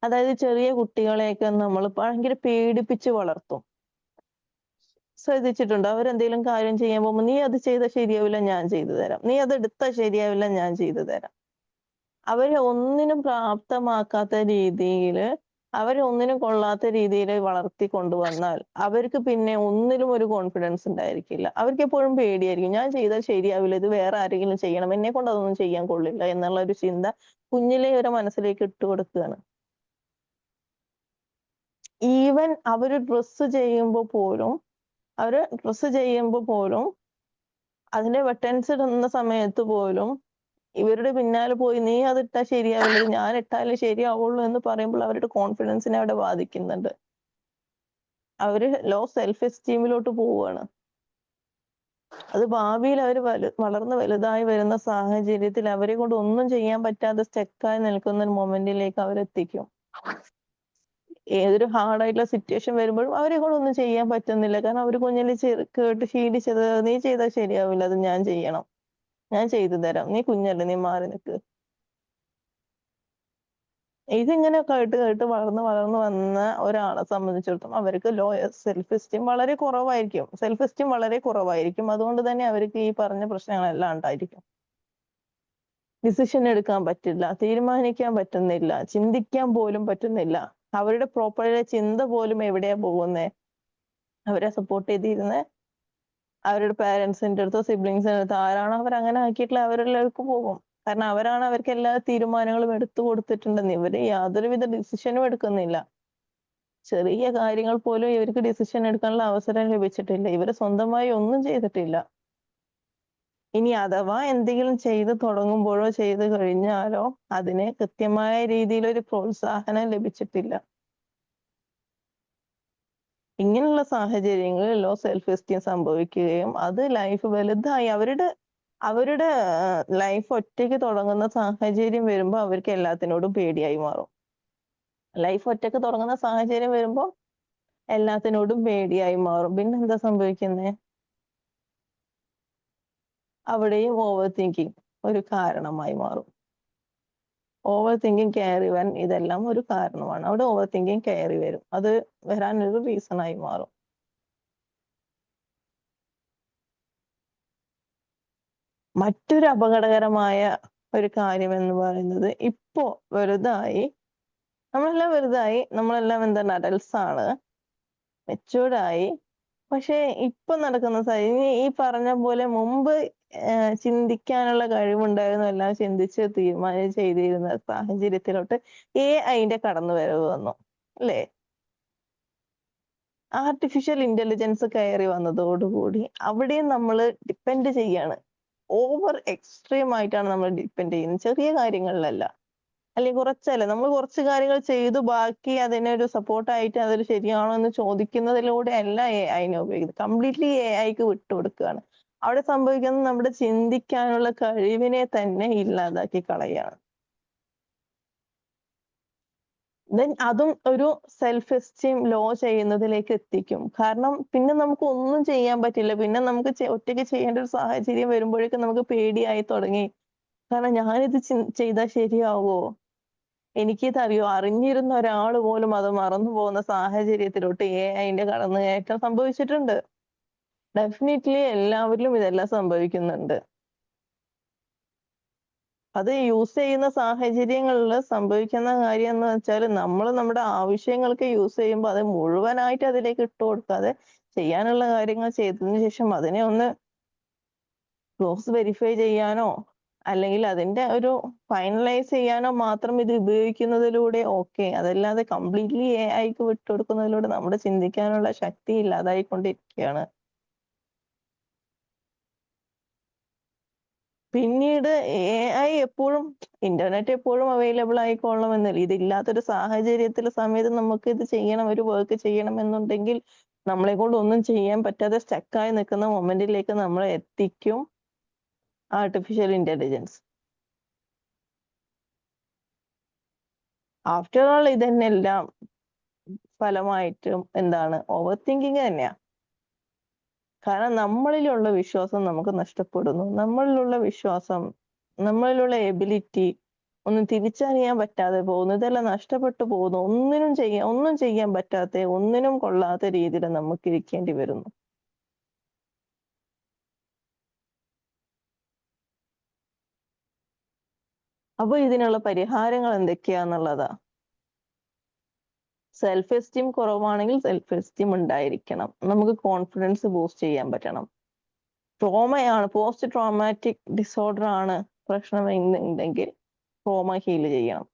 അതായത് ചെറിയ കുട്ടികളെയൊക്കെ നമ്മൾ ഭയങ്കര പേടിപ്പിച്ച് വളർത്തും. ശ്രദ്ധിച്ചിട്ടുണ്ടോ? അവരെന്തെങ്കിലും കാര്യം ചെയ്യാൻ പോകുമ്പോൾ നീ അത് ചെയ്താൽ ശരിയാവില്ല, ഞാൻ ചെയ്തു തരാം, നീ അത് എടുത്താൽ ശരിയാവില്ല, ഞാൻ ചെയ്തു തരാം. അവരെ ഒന്നിനും പ്രാപ്തമാക്കാത്ത രീതിയിൽ, അവരെ ഒന്നിനും കൊള്ളാത്ത രീതിയിൽ വളർത്തി കൊണ്ടുവന്നാൽ അവർക്ക് പിന്നെ ഒന്നിലും ഒരു കോൺഫിഡൻസ് ഉണ്ടായിരിക്കില്ല. അവർക്ക് എപ്പോഴും പേടിയായിരിക്കും, ഞാൻ ചെയ്താൽ ശരിയാവില്ല, ഇത് വേറെ ആരെങ്കിലും ചെയ്യണം, എന്നെ കൊണ്ട് അതൊന്നും ചെയ്യാൻ കൊള്ളില്ല എന്നുള്ള ഒരു ചിന്ത കുഞ്ഞിലെ ഒരു മനസ്സിലേക്ക് ഇട്ടുകൊടുക്കുകയാണ്. ഈവൻ അവര് ഡ്രസ്സ് ചെയ്യുമ്പോൾ പോലും അതിന്റെ ബട്ടൺസ് ഇടുന്ന സമയത്ത് പോലും ഇവരുടെ പിന്നാലെ പോയി നീ അത് ഇട്ടാൽ ശരിയാവില്ല, ഞാൻ ഇട്ടാലേ ശരിയാവുള്ളൂ എന്ന് പറയുമ്പോൾ അവരുടെ കോൺഫിഡൻസിനെ അവിടെ ബാധിക്കുന്നുണ്ട്. അവര് ലോ സെൽഫ് എസ്റ്റീമിലോട്ട് പോവുകയാണ്. അത് ഭാവിയിൽ അവർ വളർന്ന് വലുതായി വരുന്ന സാഹചര്യത്തിൽ അവരെ കൊണ്ട് ഒന്നും ചെയ്യാൻ പറ്റാതെ സ്റ്റക്കായി നിൽക്കുന്ന ഒരു മൊമെന്റിലേക്ക് അവരെത്തിക്കും. ഏതൊരു ഹാർഡായിട്ടുള്ള സിറ്റുവേഷൻ വരുമ്പോഴും അവരെ കൊണ്ട് ഒന്നും ചെയ്യാൻ പറ്റുന്നില്ല. കാരണം അവർ കുഞ്ഞിലെ കേട്ട് ശീലിച്ചത് നീ ചെയ്താൽ ശരിയാവില്ല, അത് ഞാൻ ചെയ്യണം, ഞാൻ ചെയ്തു തരാം, നീ കുഞ്ഞല്ലേ, നീ മാറി നിൽക്ക്. ഇതിങ്ങനെ കേട്ട് വളർന്ന് വന്ന ഒരാളെ സംബന്ധിച്ചിടത്തോളം അവർക്ക് ലോ സെൽഫ് എസ്റ്റീം വളരെ കുറവായിരിക്കും. അതുകൊണ്ട് തന്നെ അവർക്ക് ഈ പറഞ്ഞ പ്രശ്നങ്ങളെല്ലാം ഉണ്ടായിരിക്കും. ഡിസിഷൻ എടുക്കാൻ പറ്റില്ല, തീരുമാനിക്കാൻ പറ്റുന്നില്ല, ചിന്തിക്കാൻ പോലും പറ്റുന്നില്ല. അവരുടെ പ്രോപ്പറായ ചിന്ത പോലും എവിടെയാ പോകുന്നേ? അവരെ സപ്പോർട്ട് ചെയ്തിരുന്ന അവരുടെ പാരന്റ്സിന്റെ അടുത്തോ സിബ്ലിങ്സിന്റെ അടുത്തോ ആരാണോ അവരങ്ങനെ ആക്കിയിട്ടുള്ള അവരെല്ലാവർക്കും പോകും. കാരണം അവരാണ് അവർക്ക് എല്ലാ തീരുമാനങ്ങളും എടുത്തു കൊടുത്തിട്ടുണ്ടെന്ന്. ഇവര് യാതൊരുവിധ ഡിസിഷനും എടുക്കുന്നില്ല. ചെറിയ കാര്യങ്ങൾ പോലും ഇവർക്ക് ഡിസിഷൻ എടുക്കാനുള്ള അവസരം ലഭിച്ചിട്ടില്ല. ഇവര് സ്വന്തമായി ഒന്നും ചെയ്തിട്ടില്ല. ഇനി അഥവാ എന്തെങ്കിലും ചെയ്ത് തുടങ്ങുമ്പോഴോ ചെയ്ത് കഴിഞ്ഞാലോ അതിന് കൃത്യമായ രീതിയിൽ ഒരു പ്രോത്സാഹനം ലഭിച്ചിട്ടില്ല. ഇങ്ങനെയുള്ള സാഹചര്യങ്ങളിൽ ലോ സെൽഫ് എസ്റ്റീം സംഭവിക്കുകയും അത് ലൈഫ് വലുതായി അവരുടെ ലൈഫ് ഒറ്റയ്ക്ക് തുടങ്ങുന്ന സാഹചര്യം വരുമ്പോൾ അവർക്ക് എല്ലാത്തിനോടും പേടിയായി മാറും. ലൈഫ് ഒറ്റയ്ക്ക് തുടങ്ങുന്ന സാഹചര്യം വരുമ്പോൾ എല്ലാത്തിനോടും പേടിയായി മാറും. പിന്നെ എന്താ സംഭവിക്കുന്നത്? അവിടെയും ഓവർ തിങ്കിങ് ഒരു കാരണമായി മാറും. ഓവർ തിങ്കിങ് കയറി വരാൻ ഇതെല്ലാം ഒരു കാരണമാണ്. അവിടെ ഓവർ തിങ്കിങ് കയറി വരും. അത് വരാനൊരു റീസൺ ആയി മാറും. മറ്റൊരു അപകടകരമായ ഒരു കാര്യം എന്ന് പറയുന്നത്, ഇപ്പോ നമ്മളെല്ലാം എന്താണ്, അഡൽട്സ് ആണ്, മെച്ചൂർഡായി. പക്ഷെ ഇപ്പൊ നടക്കുന്ന ഈ പറഞ്ഞ പോലെ മുമ്പ് ചിന്തിക്കാനുള്ള കഴിവുണ്ടായിരുന്നു, എല്ലാം ചിന്തിച്ച് തീരുമാനം ചെയ്തിരുന്ന സാഹചര്യത്തിലോട്ട് AI കടന്നുവരവ് വന്നു അല്ലേ? ആർട്ടിഫിഷ്യൽ ഇന്റലിജൻസ് കയറി വന്നതോടുകൂടി അവിടെയും നമ്മൾ ഡിപ്പെൻഡ് ചെയ്യാണ്. ഓവർ എക്സ്ട്രീം ആയിട്ടാണ് നമ്മൾ ഡിപ്പെൻഡ് ചെയ്യുന്നത്, ചെറിയ കാര്യങ്ങളിലല്ല. അല്ലെങ്കിൽ കുറച്ചല്ല, നമ്മൾ കുറച്ച് കാര്യങ്ങൾ ചെയ്തു ബാക്കി അതിനൊരു സപ്പോർട്ടായിട്ട് അതിൽ ശരിയാണോ എന്ന് ചോദിക്കുന്നതിലൂടെ അല്ല AI ഉപയോഗിക്കുന്നത്. Completely AI വിട്ടുകൊടുക്കുകയാണ്. അവിടെ സംഭവിക്കുന്നത് നമ്മുടെ ചിന്തിക്കാനുള്ള കഴിവിനെ തന്നെ ഇല്ലാതാക്കി കളയാണ്. ദെൻ അതും ഒരു സെൽഫ് എസ്റ്റീം ലോ ചെയ്യുന്നതിലേക്ക് എത്തിക്കും. കാരണം പിന്നെ നമുക്ക് ഒന്നും ചെയ്യാൻ പറ്റില്ല. പിന്നെ നമുക്ക് ഒറ്റയ്ക്ക് ചെയ്യേണ്ട ഒരു സാഹചര്യം വരുമ്പോഴേക്കും നമുക്ക് പേടിയായി തുടങ്ങി. കാരണം ഞാനിത് ചെയ്താൽ ശരിയാവോ, എനിക്കിതറിയോ, അറിഞ്ഞിരുന്ന ഒരാൾ പോലും അത് മറന്നു പോകുന്ന സാഹചര്യത്തിലോട്ട് AI കടന്നുകയറ്റം സംഭവിച്ചിട്ടുണ്ട്. ഡെഫിനറ്റ്ലി എല്ലാവരിലും ഇതെല്ലാം സംഭവിക്കുന്നുണ്ട്. അത് യൂസ് ചെയ്യുന്ന സാഹചര്യങ്ങളിൽ സംഭവിക്കുന്ന കാര്യം എന്ന് വെച്ചാൽ, നമ്മൾ നമ്മുടെ ആവശ്യങ്ങൾക്ക് യൂസ് ചെയ്യുമ്പോൾ അത് മുഴുവനായിട്ട് അതിലേക്ക് ഇട്ട് കൊടുക്കാതെ ചെയ്യാനുള്ള കാര്യങ്ങൾ ചെയ്തതിനു ശേഷം അതിനെ ഒന്ന് ക്രോസ് വെരിഫൈ ചെയ്യാനോ അല്ലെങ്കിൽ അതിന്റെ ഒരു ഫൈനലൈസ് ചെയ്യാനോ മാത്രം ഇത് ഉപയോഗിക്കുന്നതിലൂടെ ഓക്കെ. അതല്ലാതെ കംപ്ലീറ്റ്ലി AI വിട്ടുകൊടുക്കുന്നതിലൂടെ നമ്മുടെ ചിന്തിക്കാനുള്ള ശക്തി ഇല്ലാതായിക്കൊണ്ടിരിക്കുകയാണ്. പിന്നീട് AI എപ്പോഴും, ഇന്റർനെറ്റ് എപ്പോഴും അവൈലബിൾ ആയിക്കൊള്ളണമെന്നില്ല. ഇതില്ലാത്തൊരു സമയത്ത് നമുക്ക് ഇത് ചെയ്യണം, ഒരു വർക്ക് ചെയ്യണം എന്നുണ്ടെങ്കിൽ നമ്മളെ കൊണ്ട് ഒന്നും ചെയ്യാൻ പറ്റാതെ സ്റ്റക്കായി നിൽക്കുന്ന മൊമെന്റിലേക്ക് നമ്മളെ എത്തിക്കും ആർട്ടിഫിഷ്യൽ ഇന്റലിജൻസ്. ആഫ്റ്റർ ഓൾ ഇതെന്നെല്ലാം ഫലമായിട്ടും എന്താണ്, ഓവർ തിങ്കിങ് തന്നെയാണ്. കാരണം നമ്മളിലുള്ള വിശ്വാസം നമുക്ക് നഷ്ടപ്പെടുന്നു. നമ്മളിലുള്ള വിശ്വാസം, നമ്മളിലുള്ള എബിലിറ്റി ഒന്നും തിരിച്ചറിയാൻ പറ്റാതെ പോകുന്നു. ഇതെല്ലാം നഷ്ടപ്പെട്ടു പോകുന്നു. ഒന്നും ചെയ്യാൻ പറ്റാത്ത, ഒന്നിനും കൊള്ളാത്ത രീതിയിൽ നമുക്ക് ഇരിക്കേണ്ടി വരുന്നു. അപ്പൊ ഇതിനുള്ള പരിഹാരങ്ങൾ എന്തൊക്കെയാന്നുള്ളതാ. സെൽഫ് എസ്റ്റീം കുറവാണെങ്കിൽ സെൽഫ് എസ്റ്റീം ഉണ്ടായിരിക്കണം. നമുക്ക് കോൺഫിഡൻസ് ബൂസ്റ്റ് ചെയ്യാൻ പറ്റണം. ട്രോമയാണ്, പോസ്റ്റ് ട്രോമാറ്റിക് ഡിസോർഡർ ആണ് പ്രശ്നം എന്നുണ്ടെങ്കിൽ ട്രോമ ഹീൽ ചെയ്യണം.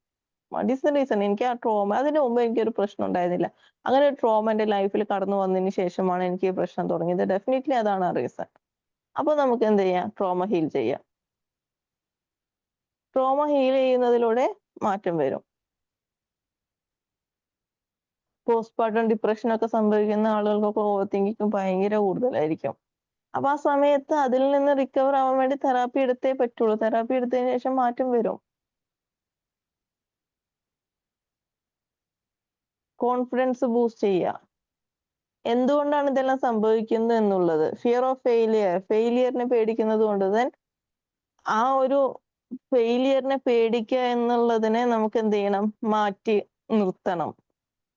What is the reason? എനിക്ക് ആ ട്രോമ, അതിന് മുമ്പ് എനിക്കൊരു പ്രശ്നം ഉണ്ടായിരുന്നില്ല. അങ്ങനെ ഒരു ട്രോമ എൻ്റെ ലൈഫിൽ കടന്നു വന്നതിന് ശേഷമാണ് എനിക്ക് ഈ പ്രശ്നം തുടങ്ങിയത്. ഡെഫിനറ്റ്ലി അതാണ് ആ റീസൺ. അപ്പൊ നമുക്ക് എന്ത് ചെയ്യാം? ട്രോമ ഹീൽ ചെയ്യാം. ട്രോമ ഹീൽ ചെയ്യുന്നതിലൂടെ മാറ്റം വരും. പോസ്റ്റ്മോർട്ടം ഡിപ്രഷൻ ഒക്കെ സംഭവിക്കുന്ന ആളുകൾക്കൊക്കെ ഓവർ തിങ്കിങ് ഭയങ്കര കൂടുതലായിരിക്കും. അപ്പൊ ആ സമയത്ത് അതിൽ നിന്ന് റിക്കവർ ആവാൻ വേണ്ടി തെറാപ്പി എടുത്തേ പറ്റുള്ളൂ. തെറാപ്പി എടുത്തതിന് ശേഷം മാറ്റം വരും. കോൺഫിഡൻസ് ബൂസ്റ്റ് ചെയ്യുക. എന്തുകൊണ്ടാണ് ഇതെല്ലാം സംഭവിക്കുന്നത് എന്നുള്ളത്, ഫിയർ ഓഫ് ഫെയിലിയറിനെ പേടിക്കുന്നത് കൊണ്ട് തന്നെ ആ ഒരു ഫെയിലിയറിനെ പേടിക്കുക എന്നുള്ളതിനെ നമുക്ക് എന്ത് ചെയ്യണം? മാറ്റി നിർത്തണം.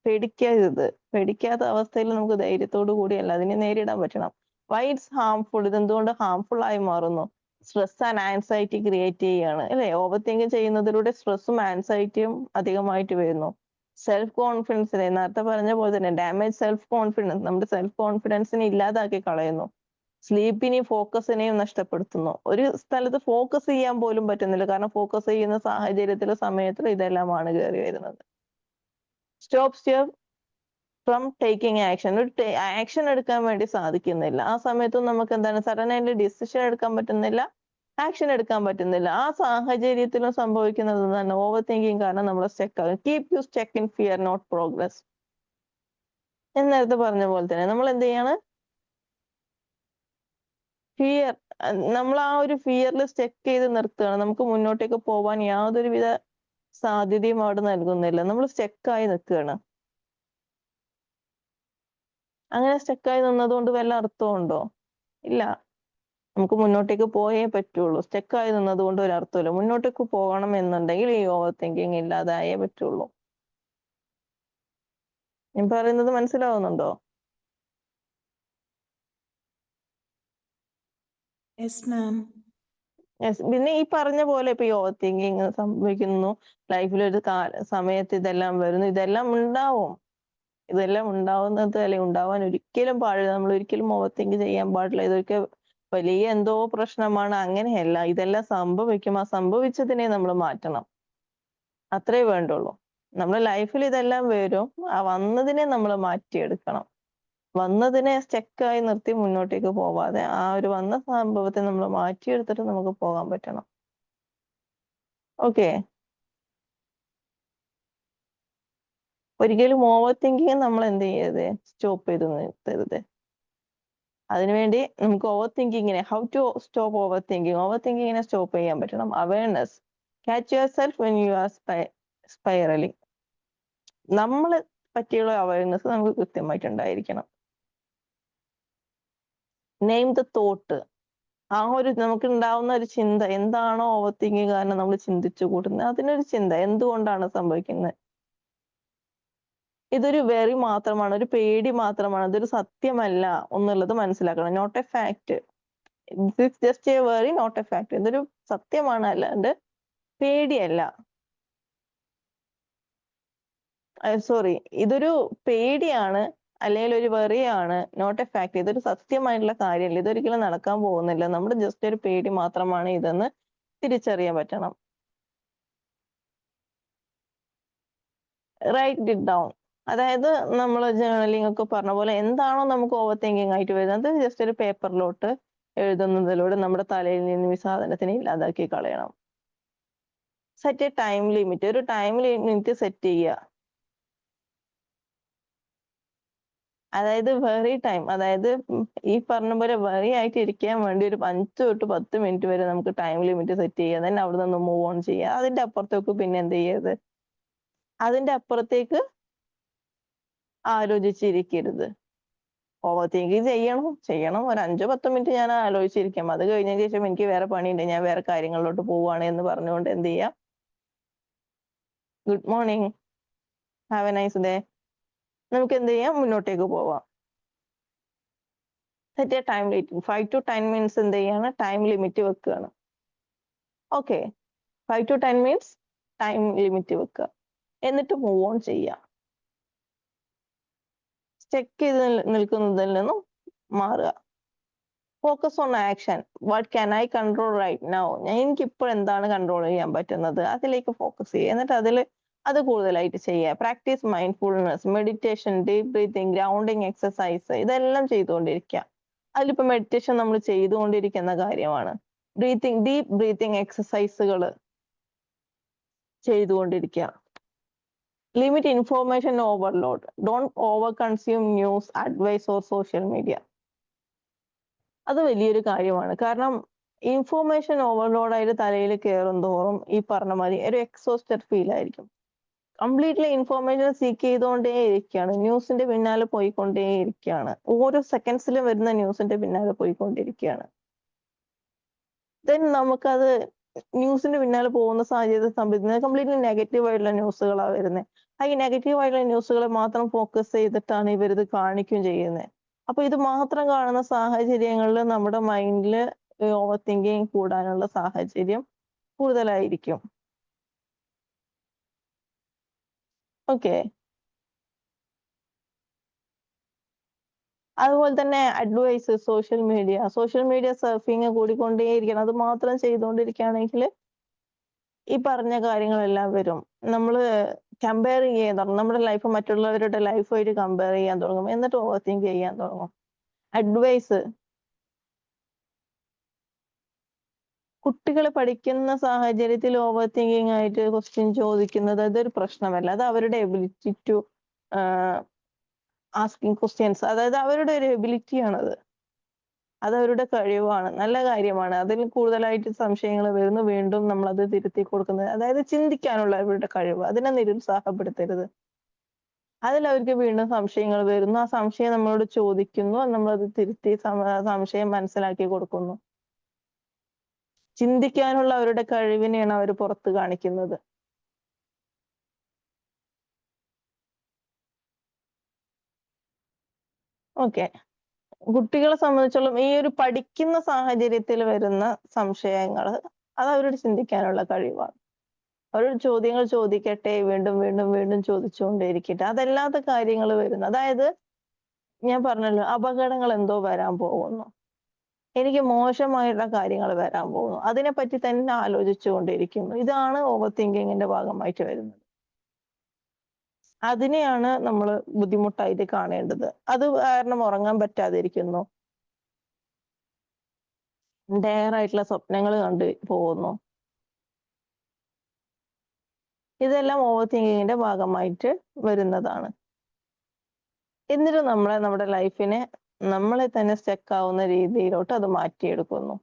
പേടിക്കാത്ത അവസ്ഥയിൽ നമുക്ക് ധൈര്യത്തോടു കൂടിയല്ല അതിനെ നേരിടാൻ പറ്റണം. വൈ ഇറ്റ്സ് ഹാംഫുൾ, ഇതെന്തുകൊണ്ട് ഹാംഫുൾ ആയി മാറുന്നു? സ്ട്രെസ് ആൻഡ് ആൻസൈറ്റി ക്രിയേറ്റ് ചെയ്യാണ് അല്ലെ? ഓവർ തിങ്ക് ചെയ്യുന്നതിലൂടെ സ്ട്രെസ്സും ആൻസൈറ്റിയും അധികമായിട്ട് വരുന്നു. സെൽഫ് കോൺഫിഡൻസിനെ, നേരത്തെ പറഞ്ഞ പോലെ തന്നെ ഡാമേജ് സെൽഫ് കോൺഫിഡൻസ്, നമ്മുടെ സെൽഫ് കോൺഫിഡൻസിനെ ഇല്ലാതാക്കി കളയുന്നു. സ്ലീപ്പിനെയും ഫോക്കസിനെയും നഷ്ടപ്പെടുത്തുന്നു. ഒരു സ്ഥലത്ത് ഫോക്കസ് ചെയ്യാൻ പോലും പറ്റുന്നില്ല. കാരണം ഫോക്കസ് ചെയ്യുന്ന സാഹചര്യത്തിലും സമയത്തിലും ഇതെല്ലാമാണ് കയറി വരുന്നത്. Stops you from taking action. ഒരു ആക്ഷൻ എടുക്കാൻ വേണ്ടി സാധിക്കുന്നില്ല. ആ സമയത്തും നമുക്ക് എന്താണ്, സഡനായിട്ട് ഡിസിഷൻ എടുക്കാൻ പറ്റുന്നില്ല, ആക്ഷൻ എടുക്കാൻ പറ്റുന്നില്ല. ആ സാഹചര്യത്തിലും സംഭവിക്കുന്നത് എന്താണ്? ഓവർ തിങ്കിങ് കാരണം നമ്മൾ സ്റ്റക്ക് ആകും. Keep you stuck in fear, not progress. ഞാൻ നേരത്തെ പറഞ്ഞ പോലെ തന്നെ നമ്മൾ എന്ത് ചെയ്യാണ്, ഫിയർ, നമ്മൾ ആ ഒരു ഫിയറിൽ സ്റ്റെക്ക് ചെയ്ത് നിർത്തുകയാണ്. നമുക്ക് മുന്നോട്ടേക്ക് പോവാൻ യാതൊരുവിധ സാധ്യതയും അവിടെ നൽകുന്നില്ല. നമ്മൾ സ്റ്റെക്കായി നിൽക്കുകയാണ്. അങ്ങനെ സ്റ്റെക്കായി നിന്നതുകൊണ്ട് വല്ല അർത്ഥമുണ്ടോ? ഇല്ല. നമുക്ക് മുന്നോട്ടേക്ക് പോയേ പറ്റുള്ളൂ. സ്റ്റെക്കായി നിന്നതുകൊണ്ട് ഒരു അർത്ഥമില്ല. മുന്നോട്ടേക്ക് പോകണം എന്നുണ്ടെങ്കിൽ ഈ ഓവർ തിങ്കിങ് ഇല്ലാതായേ പറ്റുള്ളൂ. ഞാൻ പറയുന്നത് മനസ്സിലാവുന്നുണ്ടോ? Yes ma'am. Yes. പിന്നെ ഈ പറഞ്ഞ പോലെ ഇപ്പൊ ഈ ഓവർ തിങ്കിങ് സംഭവിക്കുന്നു, ലൈഫിൽ ഒരു സമയത്ത് ഇതെല്ലാം വരുന്നു, ഇതെല്ലാം ഉണ്ടാവും. ഇതെല്ലാം ഉണ്ടാവുന്നത് അല്ലെങ്കിൽ ഉണ്ടാവാൻ ഒരിക്കലും പാടില്ല. നമ്മൾ ഒരിക്കലും ഓവർ തിങ്ക് ചെയ്യാൻ പാടില്ല. ഇതൊക്കെ വലിയ എന്തോ പ്രശ്നമാണ്, അങ്ങനെയല്ല. ഇതെല്ലാം സംഭവിക്കും. ആ സംഭവിച്ചതിനെ നമ്മൾ മാറ്റണം. അത്രേ വേണ്ടുള്ളൂ. നമ്മുടെ ലൈഫിൽ ഇതെല്ലാം വരും. ആ വന്നതിനെ നമ്മൾ മാറ്റിയെടുക്കണം. വന്നതിനെ സ്റ്റെക്കായി നിർത്തി മുന്നോട്ടേക്ക് പോവാതെ ആ ഒരു വന്ന സംഭവത്തെ നമ്മൾ മാറ്റിയെടുത്തിട്ട് നമുക്ക് പോകാൻ പറ്റണം. ഓക്കെ. ഒരിക്കലും ഓവർ തിങ്കിങ് നമ്മൾ എന്ത് ചെയ്യരുത്, സ്റ്റോപ്പ് ചെയ്ത് നിർത്തരുത്. അതിനുവേണ്ടി നമുക്ക് ഓവർ തിങ്കിങ്ങിനെ, ഹൗ ടു സ്റ്റോപ്പ് ഓവർ തിങ്കിങ്ങിനെ സ്റ്റോപ്പ് ചെയ്യാൻ പറ്റണം. Awareness, catch your self when you are spiralling. നമ്മളെ പറ്റിയുള്ള അവയർനെസ് നമുക്ക് കൃത്യമായിട്ടുണ്ടായിരിക്കണം. Name the thought. ആ ഒരു നമുക്ക് ഉണ്ടാവുന്ന ഒരു ചിന്ത എന്താണോ ഓവർ തിങ്കിങ് കാരണം നമ്മൾ ചിന്തിച്ചു കൂട്ടുന്നത്, അതിനൊരു ചിന്ത എന്തുകൊണ്ടാണ് സംഭവിക്കുന്നത്. ഇതൊരു വെറി മാത്രമാണ്, ഒരു പേടി മാത്രമാണ്, ഇതൊരു സത്യമല്ല എന്നുള്ളത് മനസ്സിലാക്കണം. Not a fact. This just a worry, not a fact. ഇതൊരു സത്യമാണ്, അല്ലാണ്ട് പേടിയല്ല. സോറി, ഇതൊരു പേടിയാണ് അല്ലെങ്കിൽ ഒരു വെറിയാണ്, നോട്ട് എ ഫാക്ട്. ഇതൊരു സത്യമായിട്ടുള്ള കാര്യമല്ല, ഇതൊരിക്കലും നടക്കാൻ പോകുന്നില്ല, നമ്മുടെ ജസ്റ്റ് ഒരു പേടി മാത്രമാണ് ഇതെന്ന് തിരിച്ചറിയാൻ പറ്റണം. Write it down. അതായത് നമ്മൾ ജേർണലിംഗ് ഒക്കെ പറഞ്ഞ പോലെ എന്താണോ നമുക്ക് ഓവർ തിങ്കിങ് ആയിട്ട് വരുന്നത്, ജസ്റ്റ് ഒരു പേപ്പറിലോട്ട് എഴുതുന്നതിലൂടെ നമ്മുടെ തലയിൽ നിന്ന് ഈ സാധനത്തിനെ ഇല്ലാതാക്കി കളയണം. Set A time limit. ഒരു ടൈം ലിമിറ്റ് സെറ്റ് ചെയ്യുക. അതായത് വെറി ടൈം, അതായത് ഈ പറഞ്ഞ പോലെ വെറി ആയിട്ട് ഇരിക്കാൻ വേണ്ടി ഒരു 5 തൊട്ട് 10 മിനിറ്റ് വരെ നമുക്ക് ടൈം ലിമിറ്റ് സെറ്റ് ചെയ്യുക. തന്നെ അവിടെ നിന്ന് മൂവ് ഓൺ ചെയ്യുക. അതിന്റെ അപ്പുറത്തേക്ക് പിന്നെ എന്ത് ചെയ്യരുത്, അതിന്റെ അപ്പുറത്തേക്ക് ആലോചിച്ചിരിക്കരുത്. ഓവർ തിങ്കിങ് ചെയ്യണം ഒരു 5-10 മിനിറ്റ് ഞാൻ ആലോചിച്ചിരിക്കാം. അത് കഴിഞ്ഞതിന് ശേഷം എനിക്ക് വേറെ പണിയുണ്ട്, ഞാൻ വേറെ കാര്യങ്ങളിലോട്ട് പോവുകയാണ് എന്ന് പറഞ്ഞുകൊണ്ട് എന്ത് ചെയ്യാം, good morning, have A nice day, നമുക്ക് എന്ത് ചെയ്യാം, മുന്നോട്ടേക്ക് പോവാം. Set A time limit. 5 to 10 minutes എന്ത് ചെയ്യാണ്, ടൈം ലിമിറ്റ് വെക്കുകയാണ്. Okay, 5 to 10 minutes time limit വെക്കുക. എന്നിട്ട് മൂവ് ഓൺ ചെയ്യുക. സ്റ്റെക്ക് ചെയ്ത് നിൽക്കുന്നതിൽ നിന്നും മാറുക. Focus on action. What can I control right now. എനിക്കിപ്പോൾ എന്താണ് കൺട്രോൾ ചെയ്യാൻ പറ്റുന്നത്, അതിലേക്ക് ഫോക്കസ് ചെയ്യുക. എന്നിട്ട് അത് കൂടുതലായിട്ട് ചെയ്യുക. Practice mindfulness, meditation, deep breathing, grounding exercise, ഇതെല്ലാം ചെയ്തുകൊണ്ടിരിക്കുക. അതിലിപ്പോൾ മെഡിറ്റേഷൻ നമ്മൾ ചെയ്തുകൊണ്ടിരിക്കുന്ന കാര്യമാണ്. ഡീപ് ബ്രീതിങ് എക്സസൈസുകൾ ചെയ്തുകൊണ്ടിരിക്കുക. Limit information overload. Don't over consume news, advice or social media. അത് വലിയൊരു കാര്യമാണ്. കാരണം ഇൻഫോർമേഷൻ ഓവർലോഡായിട്ട് തലയിൽ കയറും തോറും ഈ പറഞ്ഞ മാതിരി ഒരു എക്സോസ്റ്റഡ് ഫീൽ ആയിരിക്കും. കംപ്ലീറ്റ്ലി ഇൻഫോർമേഷൻ സീക്ക് ചെയ്തുകൊണ്ടേ ഇരിക്കുകയാണ്, ന്യൂസിന്റെ പിന്നാലെ പോയിക്കൊണ്ടേ ഇരിക്കുകയാണ്, ഓരോ സെക്കൻഡ്സിലും വരുന്ന ന്യൂസിന്റെ പിന്നാലെ പോയിക്കൊണ്ടിരിക്കുകയാണ്. ദെൻ നമുക്കത് ന്യൂസിന്റെ പിന്നാലെ പോകുന്ന സാഹചര്യത്തിൽ സംഭവിക്കുന്നത് കംപ്ലീറ്റ്ലി നെഗറ്റീവ് ആയിട്ടുള്ള ന്യൂസുകളാണ് വരുന്നത്. ഈ നെഗറ്റീവ് ആയിട്ടുള്ള ന്യൂസുകളെ മാത്രം ഫോക്കസ് ചെയ്തിട്ടാണ് ഇവരിത് കാണിക്കുകയും ചെയ്യുന്നത്. അപ്പൊ ഇത് മാത്രം കാണുന്ന സാഹചര്യങ്ങളിൽ നമ്മുടെ മൈൻഡിൽ ഓവർ തിങ്കിങ് കൂടാനുള്ള സാഹചര്യം കൂടുതലായിരിക്കും. ഓക്കെ. അതുപോലെ തന്നെ അഡ്വൈസ്, സോഷ്യൽ മീഡിയ സർഫിങ് കൂടിക്കൊണ്ടേയിരിക്കണം. അത് മാത്രം ചെയ്തുകൊണ്ടിരിക്കുകയാണെങ്കിൽ ഈ പറഞ്ഞ കാര്യങ്ങളെല്ലാം വരും. നമ്മൾ കമ്പയർ ചെയ്യാൻ തുടങ്ങും, നമ്മുടെ ലൈഫ് മറ്റുള്ളവരുടെ ലൈഫായിട്ട് കമ്പയർ ചെയ്യാൻ തുടങ്ങും, എന്നിട്ട് ഓവർ തിങ്ക് ചെയ്യാൻ തുടങ്ങും. അഡ്വൈസ്, കുട്ടികൾ പഠിക്കുന്ന സാഹചര്യത്തിൽ ഓവർ തിങ്കിങ് ആയിട്ട് ക്വസ്റ്റ്യൻ ചോദിക്കുന്നത് അതൊരു പ്രശ്നമല്ല. അത് അവരുടെ എബിലിറ്റി ടു ആസ്കിങ് ക്വസ്റ്റ്യൻസ്, അതായത് അവരുടെ ഒരു എബിലിറ്റിയാണത്, അത് അവരുടെ കഴിവാണ്, നല്ല കാര്യമാണ്. അതിൽ കൂടുതലായിട്ട് സംശയങ്ങൾ വരുന്നു, വീണ്ടും നമ്മൾ അത് തിരുത്തി കൊടുക്കുന്നത്, അതായത് ചിന്തിക്കാനുള്ള അവരുടെ കഴിവ്, അതിനെ നിരുത്സാഹപ്പെടുത്തരുത്. അതിൽ അവർക്ക് വീണ്ടും സംശയങ്ങൾ വരുന്നു, ആ സംശയം നമ്മളോട് ചോദിക്കുന്നു, നമ്മളത് തിരുത്തി സംശയം മനസ്സിലാക്കി കൊടുക്കുന്നു. ചിന്തിക്കാനുള്ള അവരുടെ കഴിവിനെയാണ് അവർ പുറത്ത് കാണിക്കുന്നത്. ഓക്കെ, കുട്ടികളെ സംബന്ധിച്ചോളം ഈ ഒരു പഠിക്കുന്ന സാഹചര്യത്തിൽ വരുന്ന സംശയങ്ങൾ അത് അവരോട് ചിന്തിക്കാനുള്ള കഴിവാണ്. അവരോട് ചോദ്യങ്ങൾ ചോദിക്കട്ടെ, വീണ്ടും വീണ്ടും വീണ്ടും ചോദിച്ചുകൊണ്ടേയിരിക്കട്ടെ. അതല്ലാത്ത കാര്യങ്ങൾ വരുന്നു, അതായത് ഞാൻ പറഞ്ഞല്ലോ അപകടങ്ങൾ എന്തോ വരാൻ പോകുന്നു, എനിക്ക് മോശമായിട്ടുള്ള കാര്യങ്ങൾ വരാൻ പോകുന്നു, അതിനെപ്പറ്റി തന്നെ ആലോചിച്ചുകൊണ്ടിരിക്കുന്നു. ഇതാണ് ഓവർ തിങ്കിങ്ങിന്റെ ഭാഗമായിട്ട് വരുന്നത്. അതിനെയാണ് നമ്മൾ ബുദ്ധിമുട്ടായിട്ട് കാണേണ്ടത്. അത് കാരണം ഉറങ്ങാൻ പറ്റാതിരിക്കുന്നു, ഡെയർ ആയിട്ടുള്ള സ്വപ്നങ്ങൾ കണ്ടു പോകുന്നു. ഇതെല്ലാം ഓവർ തിങ്കിങ്ങിന്റെ ഭാഗമായിട്ട് വരുന്നതാണ്. എന്നിട്ട് നമ്മുടെ ലൈഫിനെ നമ്മളെ തന്നെ സ്റ്റക്ക് ആവുന്ന രീതിയിലോട്ട് അത് മാറ്റിയെടുക്കുന്നു.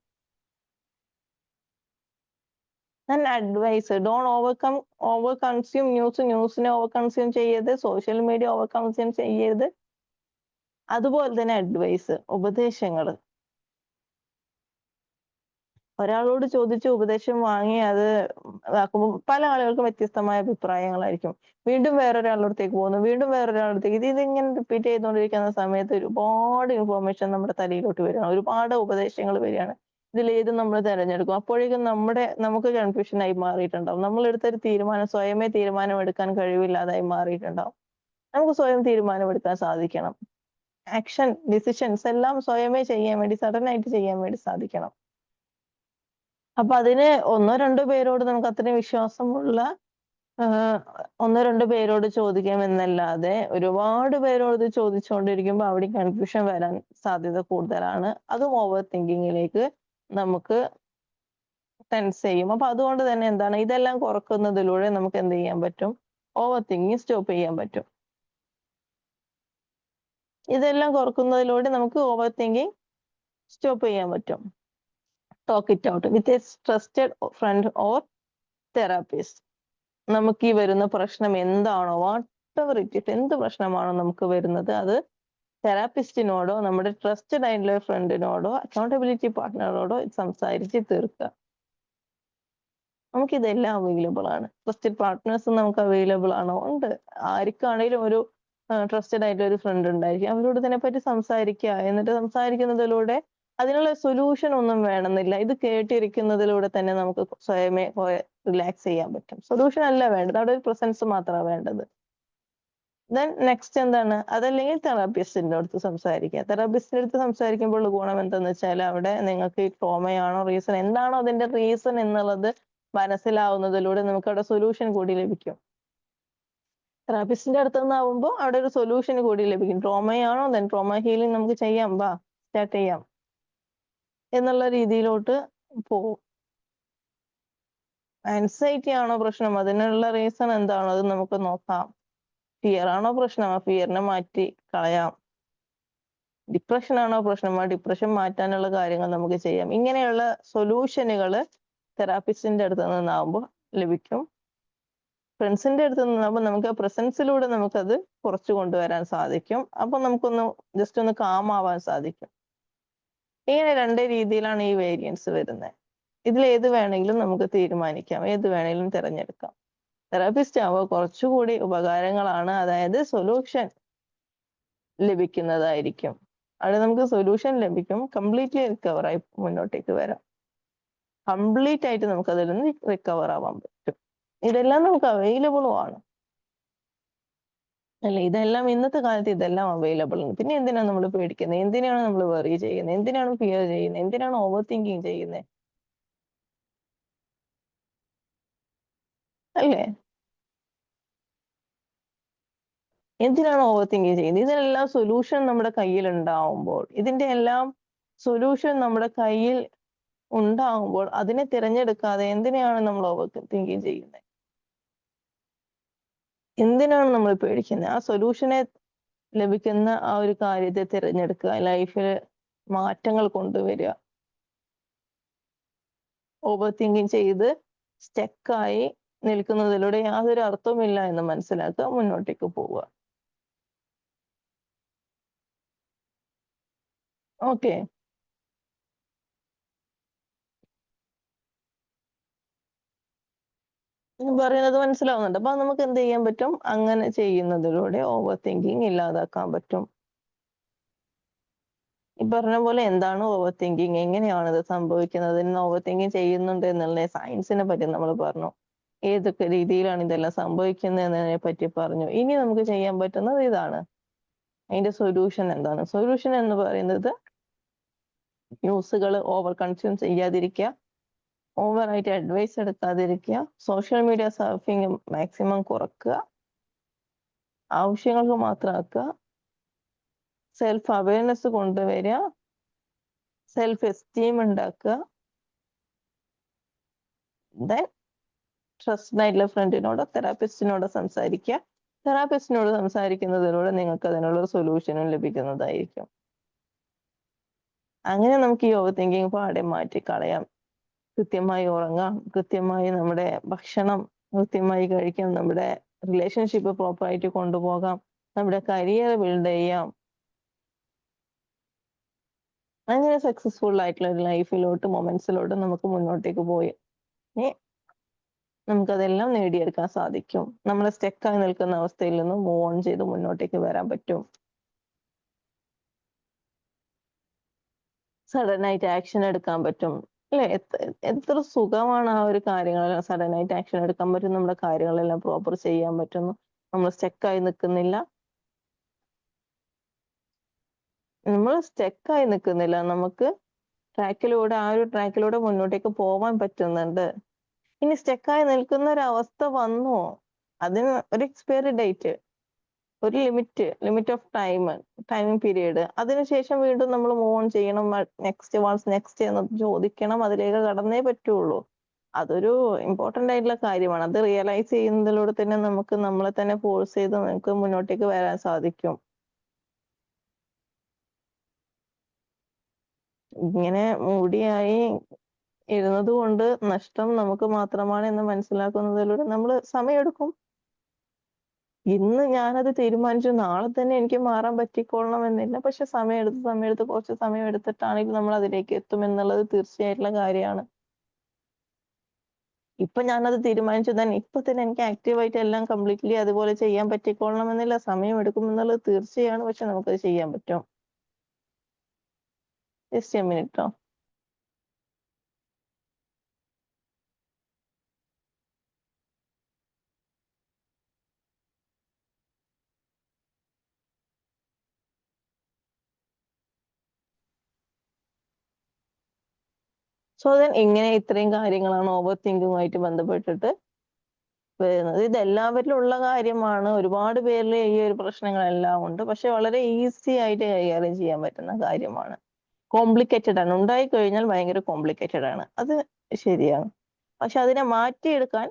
ഞാൻ അഡ്വൈസ്, ഡോൺ ഓവർ കൺസ്യൂം ന്യൂസിനെ ഓവർ കൺസ്യൂം ചെയ്യരുത്, സോഷ്യൽ മീഡിയ ഓവർ കൺസ്യൂം ചെയ്യരുത്. അതുപോലെ തന്നെ അഡ്വൈസ്, ഉപദേശങ്ങൾ, ഒരാളോട് ചോദിച്ച് ഉപദേശം വാങ്ങി അത് ആക്കുമ്പോൾ പല ആളുകൾക്കും വ്യത്യസ്തമായ അഭിപ്രായങ്ങളായിരിക്കും. വീണ്ടും വേറൊരാളുടെ പോകുന്നു, വീണ്ടും വേറൊരാളുടെ ഇതിങ്ങനെ റിപ്പീറ്റ് ചെയ്തുകൊണ്ടിരിക്കുന്ന സമയത്ത് ഒരുപാട് ഇൻഫോർമേഷൻ നമ്മുടെ തലയിലോട്ട് വരികയാണ്, ഒരുപാട് ഉപദേശങ്ങൾ വരികയാണ്. ഇതിലേത് നമ്മൾ തിരഞ്ഞെടുക്കും? അപ്പോഴേക്കും നമുക്ക് കൺഫ്യൂഷൻ ആയി മാറിയിട്ടുണ്ടാവും. നമ്മൾ എടുത്തൊരു തീരുമാനം സ്വയമേ തീരുമാനമെടുക്കാൻ കഴിവില്ലാതായി മാറിയിട്ടുണ്ടാവും. നമുക്ക് സ്വയം തീരുമാനമെടുക്കാൻ സാധിക്കണം. ആക്ഷൻ ഡിസിഷൻസ് എല്ലാം സ്വയമേ ചെയ്യാൻ വേണ്ടി, സഡൻ ആയിട്ട് ചെയ്യാൻ വേണ്ടി സാധിക്കണം. അപ്പൊ അതിന് ഒന്നോ രണ്ടോ പേരോട് നമുക്ക് അത്രയും വിശ്വാസമുള്ള ഒന്നോ രണ്ടോ പേരോട് ചോദിക്കാം എന്നല്ലാതെ ഒരുപാട് പേരോട് ചോദിച്ചുകൊണ്ടിരിക്കുമ്പോൾ അവിടെ കൺഫ്യൂഷൻ വരാൻ സാധ്യത കൂടുതലാണ്. അതും ഓവർ തിങ്കിങ്ങിലേക്ക് നമുക്ക് ടെൻസ് ചെയ്യും. അപ്പൊ അതുകൊണ്ട് തന്നെ എന്താണ്, ഇതെല്ലാം കുറക്കുന്നതിലൂടെ നമുക്ക് എന്ത് ചെയ്യാൻ പറ്റും? ഓവർ തിങ്കിങ് സ്റ്റോപ്പ് ചെയ്യാൻ പറ്റും. ഇതെല്ലാം കുറക്കുന്നതിലൂടെ നമുക്ക് ഓവർ തിങ്കിങ് സ്റ്റോപ്പ് ചെയ്യാൻ പറ്റും. Talk it out with a trusted friend or therapist. നമുക്ക് ഈ വരുന്ന പ്രശ്നം എന്താണോ, വാട്ട് എവർ ഇറ്റ് ഇസ്, എന്ത് പ്രശ്നമാണോ നമുക്ക് വരുന്നത്, അത് തെറാപ്പിസ്റ്റിനോടോ നമ്മുടെ ട്രസ്റ്റഡ് ആയിട്ടുള്ള ഫ്രണ്ടിനോടോ അക്കൗണ്ടബിലിറ്റി പാർട്ട്ണറോടോ സംസാരിച്ച് തീർക്കുക. നമുക്കിതെല്ലാം അവൈലബിൾ ആണ്. ട്രസ്റ്റഡ് പാർട്ട്നേഴ്സ് നമുക്ക് അവൈലബിൾ ആണോ? ഉണ്ട്. ആർക്കാണെങ്കിലും ഒരു ട്രസ്റ്റഡ് ആയിട്ടുള്ള ഒരു ഫ്രണ്ട് ഉണ്ടായിരിക്കും. അവരോട് ഇതിനെപ്പറ്റി സംസാരിക്കുക. എന്നിട്ട് സംസാരിക്കുന്നതിലൂടെ അതിനുള്ള സൊല്യൂഷൻ ഒന്നും വേണമെന്നില്ല. ഇത് കേട്ടിരിക്കുന്നതിലൂടെ തന്നെ നമുക്ക് സ്വയമേ റിലാക്സ് ചെയ്യാൻ പറ്റും. സൊല്യൂഷൻ അല്ല വേണ്ടത്, അവിടെ ഒരു പ്രസൻസ് മാത്രമാണ് വേണ്ടത്. ദെൻ നെക്സ്റ്റ് എന്താണ്? അതല്ലെങ്കിൽ തെറാപ്പിസ്റ്റിന്റെ അടുത്ത് സംസാരിക്കുക. തെറാപ്പിസ്റ്റിന്റെ അടുത്ത് സംസാരിക്കുമ്പോൾ ഗുണം എന്തെന്ന് വെച്ചാൽ അവിടെ നിങ്ങൾക്ക് ഈ ട്രോമയാണോ റീസൺ, എന്താണോ അതിന്റെ റീസൺ എന്നുള്ളത് മനസ്സിലാവുന്നതിലൂടെ നമുക്ക് അവിടെ സൊല്യൂഷൻ കൂടി ലഭിക്കും. തെറാപ്പിസ്റ്റിന്റെ അടുത്ത് നിന്നാവുമ്പോൾ അവിടെ ഒരു സൊല്യൂഷൻ കൂടി ലഭിക്കും. ട്രോമയാണോ, ദെൻ ട്രോമ ഹീലിംഗ് നമുക്ക് ചെയ്യാം, സ്റ്റാർട്ട് ചെയ്യാം എന്നുള്ള രീതിയിലോട്ട് പോകും. ആൻസൈറ്റി ആണോ പ്രശ്നം, അതിനുള്ള റീസൺ എന്താണോ അത് നമുക്ക് നോക്കാം. ഫിയർ ആണോ പ്രശ്നം, ആ ഫിയറിനെ മാറ്റി കളയാം. ഡിപ്രഷൻ ആണോ പ്രശ്നം, ആ ഡിപ്രഷൻ മാറ്റാനുള്ള കാര്യങ്ങൾ നമുക്ക് ചെയ്യാം. ഇങ്ങനെയുള്ള സൊല്യൂഷനുകൾ തെറാപ്പിസ്റ്റിന്റെ അടുത്ത് നിന്നാവുമ്പോൾ ലഭിക്കും. ഫ്രണ്ട്സിന്റെ അടുത്ത് നിന്നാകുമ്പോൾ നമുക്ക് ആ പ്രസൻസിലൂടെ നമുക്കത് കുറച്ചു കൊണ്ടുവരാൻ സാധിക്കും. അപ്പൊ നമുക്കൊന്ന് ജസ്റ്റ് ഒന്ന് കാം ആവാൻ സാധിക്കും. ഇങ്ങനെ രണ്ട് രീതിയിലാണ് ഈ വേരിയൻസ് വരുന്നത്. ഇതിൽ ഏത് വേണമെങ്കിലും നമുക്ക് തീരുമാനിക്കാം, ഏത് വേണമെങ്കിലും തിരഞ്ഞെടുക്കാം. തെറാപ്പിസ്റ്റ് ആവുമ്പോൾ കുറച്ചുകൂടി ഉപകാരങ്ങളാണ്, അതായത് സൊല്യൂഷൻ ലഭിക്കുന്നതായിരിക്കും. അവിടെ നമുക്ക് സൊല്യൂഷൻ ലഭിക്കും, കംപ്ലീറ്റ്ലി റിക്കവർ ആയി മുന്നോട്ടേക്ക് വരാം. കംപ്ലീറ്റ് ആയിട്ട് നമുക്ക് അതിൽ നിന്ന് റിക്കവർ ആവാൻ പറ്റും. ഇതെല്ലാം നമുക്ക് അവൈലബിളും ആണ് അല്ലെ? ഇതെല്ലാം ഇന്നത്തെ കാലത്ത് ഇതെല്ലാം അവൈലബിൾ ആണ്. പിന്നെ എന്തിനാണ് നമ്മൾ പേടിക്കുന്നത്? എന്തിനാണ് നമ്മൾ വെറി ചെയ്യുന്നത്? എന്തിനാണ് ഫിയർ ചെയ്യുന്നത്? എന്തിനാണ് ഓവർ തിങ്കിങ് ചെയ്യുന്നത്? അല്ലേ? എന്തിനാണ് ഓവർ തിങ്കിങ് ചെയ്യുന്നത്? ഇതിനെല്ലാം സൊല്യൂഷൻ നമ്മുടെ കയ്യിൽ ഉണ്ടാവുമ്പോൾ, ഇതിന്റെ എല്ലാം സൊല്യൂഷൻ നമ്മുടെ കയ്യിൽ ഉണ്ടാവുമ്പോൾ അതിനെ തിരഞ്ഞെടുക്കാതെ എന്തിനാണ് നമ്മൾ ഓവർ തിങ്കിങ് ചെയ്യുന്നത്? എന്തിനാണ് നമ്മൾ പേടിക്കുന്നത്? ആ സൊല്യൂഷനെ ലഭിക്കുന്ന ആ ഒരു കാര്യത്തെ തിരഞ്ഞെടുക്കുക, ലൈഫിൽ മാറ്റങ്ങൾ കൊണ്ടുവരിക. ഓവർ തിങ്കിങ് ചെയ്ത് സ്റ്റക്കായി നിൽക്കുന്നതിലൂടെ യാതൊരു അർത്ഥവുമില്ല എന്ന് മനസ്സിലാക്കുക, മുന്നോട്ടേക്ക് പോവുക. ഓക്കെ, പറയുന്നത് മനസ്സിലാവുന്നുണ്ട്. അപ്പൊ നമുക്ക് എന്ത് ചെയ്യാൻ പറ്റും? അങ്ങനെ ചെയ്യുന്നതിലൂടെ ഓവർ തിങ്കിങ് ഇല്ലാതാക്കാൻ പറ്റും. ഈ പറഞ്ഞ പോലെ എന്താണ് ഓവർ തിങ്കിങ്, എങ്ങനെയാണ് ഇത് സംഭവിക്കുന്നത്, ഓവർ തിങ്കിങ് ചെയ്യുന്നുണ്ട് എന്നുള്ള സയൻസിനെ പറ്റി നമ്മൾ പറഞ്ഞു, ഏതൊക്കെ രീതിയിലാണ് ഇതെല്ലാം സംഭവിക്കുന്നത് എന്നതിനെ പറ്റി പറഞ്ഞു. ഇനി നമുക്ക് ചെയ്യാൻ പറ്റുന്നത് ഇതാണ്. അതിന്റെ സൊല്യൂഷൻ എന്താണ്? സൊല്യൂഷൻ എന്ന് പറയുന്നത് ന്യൂസുകൾ ഓവർ കൺസ്യൂം ചെയ്യാതിരിക്കുക, ഓവറായിട്ട് അഡ്വൈസ് എടുക്കാതിരിക്കുക, സോഷ്യൽ മീഡിയ സർഫിങ് മാക്സിമം കുറക്കുക, ആവശ്യങ്ങൾക്ക് മാത്രമാക്കുക, സെൽഫ് അവയർനെസ് കൊണ്ടുവരിക, സെൽഫ് എസ്റ്റീം ഉണ്ടാക്കുക, ദെൻ ട്രസ്റ്റഡ് ആയിട്ടുള്ള ഫ്രണ്ടിനോടോ തെറാപ്പിസ്റ്റിനോടോ സംസാരിക്കുക. തെറാപ്പിസ്റ്റിനോട് സംസാരിക്കുന്നതിലൂടെ നിങ്ങൾക്ക് അതിനുള്ള സൊല്യൂഷനും ലഭിക്കുന്നതായിരിക്കും. അങ്ങനെ നമുക്ക് ഈ ഓവർ തിങ്കിങ് പാടെ മാറ്റിക്കളയാം. കൃത്യമായി ഉറങ്ങാം, കൃത്യമായി നമ്മുടെ ഭക്ഷണം കൃത്യമായി കഴിക്കാം, നമ്മുടെ റിലേഷൻഷിപ്പ് പ്രോപ്പറായിട്ട് കൊണ്ടുപോകാം, നമ്മുടെ കരിയർ ബിൽഡ് ചെയ്യാം. അങ്ങനെ സക്സസ്ഫുൾ ആയിട്ടുള്ള ഒരു ലൈഫിലോട്ട്, മൊമെന്റ്സിലോട്ട് നമുക്ക് മുന്നോട്ടേക്ക് പോയി നമുക്കതെല്ലാം നേടിയെടുക്കാൻ സാധിക്കും. നമ്മൾ സ്റ്റക്കായി നിൽക്കുന്ന അവസ്ഥയിൽ നിന്ന് മൂവ് ഓൺ ചെയ്ത് മുന്നോട്ടേക്ക് വരാൻ പറ്റും. സഡൻ ആയിട്ട് ആക്ഷൻ എടുക്കാൻ പറ്റും അല്ലെ? എത്ര സുഖമാണ് ആ ഒരു കാര്യങ്ങളെല്ലാം സഡൻ ആയിട്ട് ആക്ഷൻ എടുക്കാൻ പറ്റും, നമ്മുടെ കാര്യങ്ങളെല്ലാം പ്രോപ്പർ ചെയ്യാൻ പറ്റുന്നു, നമ്മൾ സ്റ്റക്കായി നിൽക്കുന്നില്ല. നമുക്ക് ട്രാക്കിലൂടെ, ആ ഒരു ട്രാക്കിലൂടെ മുന്നോട്ടേക്ക് പോവാൻ പറ്റുന്നുണ്ട്. ഇനി സ്റ്റക്കായി നിൽക്കുന്ന ഒരു അവസ്ഥ വന്നു, അതിന് ഒരു എക്സ്പയറി ഡേറ്റ്, ഒരു ലിമിറ്റ് ഓഫ് ടൈമിംഗ് പീരീഡ്, അതിനുശേഷം വീണ്ടും നമ്മൾ മൂവ് ഓൺ ചെയ്യണം. നെക്സ്റ്റ് എന്ന് ചോദിക്കണം, അതിലേക്ക് കടന്നേ പറ്റുള്ളൂ. അതൊരു ഇമ്പോർട്ടന്റ് ആയിട്ടുള്ള കാര്യമാണ്. അത് റിയലൈസ് ചെയ്യുന്നതിലൂടെ തന്നെ നമുക്ക് നമ്മളെ തന്നെ ഫോഴ്സ് ചെയ്ത് നമുക്ക് മുന്നോട്ടേക്ക് വരാൻ സാധിക്കും. ഇങ്ങനെ മൂടിയായി ഇരുന്നത് കൊണ്ട് നഷ്ടം നമുക്ക് മാത്രമാണ് എന്ന് മനസ്സിലാക്കുന്നതിലൂടെ നമ്മൾ സമയമെടുക്കും. ഇന്ന് ഞാനത് തീരുമാനിച്ചു, നാളെ തന്നെ എനിക്ക് മാറാൻ പറ്റിക്കൊള്ളണം എന്നില്ല. പക്ഷെ സമയമെടുത്ത് കുറച്ച് സമയം എടുത്തിട്ടാണെങ്കിൽ നമ്മൾ അതിലേക്ക് എത്തും എന്നുള്ളത് തീർച്ചയായിട്ടുള്ള കാര്യമാണ്. ഇപ്പൊ ഞാനത് തീരുമാനിച്ചു, ഇപ്പൊ തന്നെ എനിക്ക് ആക്റ്റീവായിട്ട് എല്ലാം കംപ്ലീറ്റ്ലി അതുപോലെ ചെയ്യാൻ പറ്റിക്കൊള്ളണം എന്നില്ല, സമയം എടുക്കും എന്നുള്ളത് തീർച്ചയാണ്. പക്ഷെ നമുക്കത് ചെയ്യാൻ പറ്റും. Just A minute. So then ഇങ്ങനെ ഇത്രയും കാര്യങ്ങളാണ് ഓവർ തിങ്കിങ്ങുമായിട്ട് ബന്ധപ്പെട്ടിട്ട് വരുന്നത്. ഇത് എല്ലാവരിലും ഉള്ള കാര്യമാണ്. ഒരുപാട് പേരിൽ ഈ ഒരു പ്രശ്നങ്ങളെല്ലാം ഉണ്ട്. പക്ഷെ വളരെ ഈസി ആയിട്ട് കൈകാര്യം ചെയ്യാൻ പറ്റുന്ന കാര്യമാണ്. കോംപ്ലിക്കേറ്റഡ് ആണ്, ഉണ്ടായി കഴിഞ്ഞാൽ ഭയങ്കര കോംപ്ലിക്കേറ്റഡ് ആണ്, അത് ശരിയാണ്. പക്ഷെ അതിനെ മാറ്റിയെടുക്കാൻ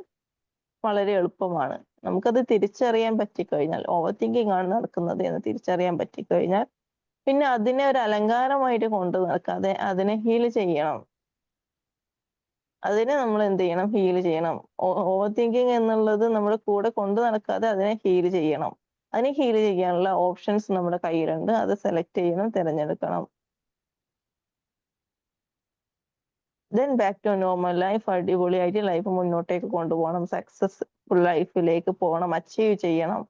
വളരെ എളുപ്പമാണ്. നമുക്കത് തിരിച്ചറിയാൻ പറ്റിക്കഴിഞ്ഞാൽ, ഓവർ തിങ്കിങ് ആണ് നടക്കുന്നത് എന്ന് തിരിച്ചറിയാൻ പറ്റിക്കഴിഞ്ഞാൽ പിന്നെ അതിനെ ഒരു അലങ്കാരമായിട്ട് കൊണ്ടു നടക്കാതെ അതിനെ ഹീൽ ചെയ്യണം. അതിനെ നമ്മൾ എന്ത് ചെയ്യണം? ഹീൽ ചെയ്യണം. ഓവർ തിങ്കിങ് എന്നുള്ളത് നമ്മുടെ കൂടെ കൊണ്ടു നടക്കാതെ അതിനെ ഹീൽ ചെയ്യണം. അതിനെ ഹീൽ ചെയ്യാനുള്ള ഓപ്ഷൻസ് നമ്മുടെ കയ്യിലുണ്ട്. അത് സെലക്ട് ചെയ്യണം, തിരഞ്ഞെടുക്കണം. Then back to normal life. അടിപൊളിയായിട്ട് ലൈഫ് മുന്നോട്ടേക്ക് കൊണ്ടുപോകണം, സക്സസ്ഫുൾ ലൈഫിലേക്ക് പോകണം, അച്ചീവ് ചെയ്യണം.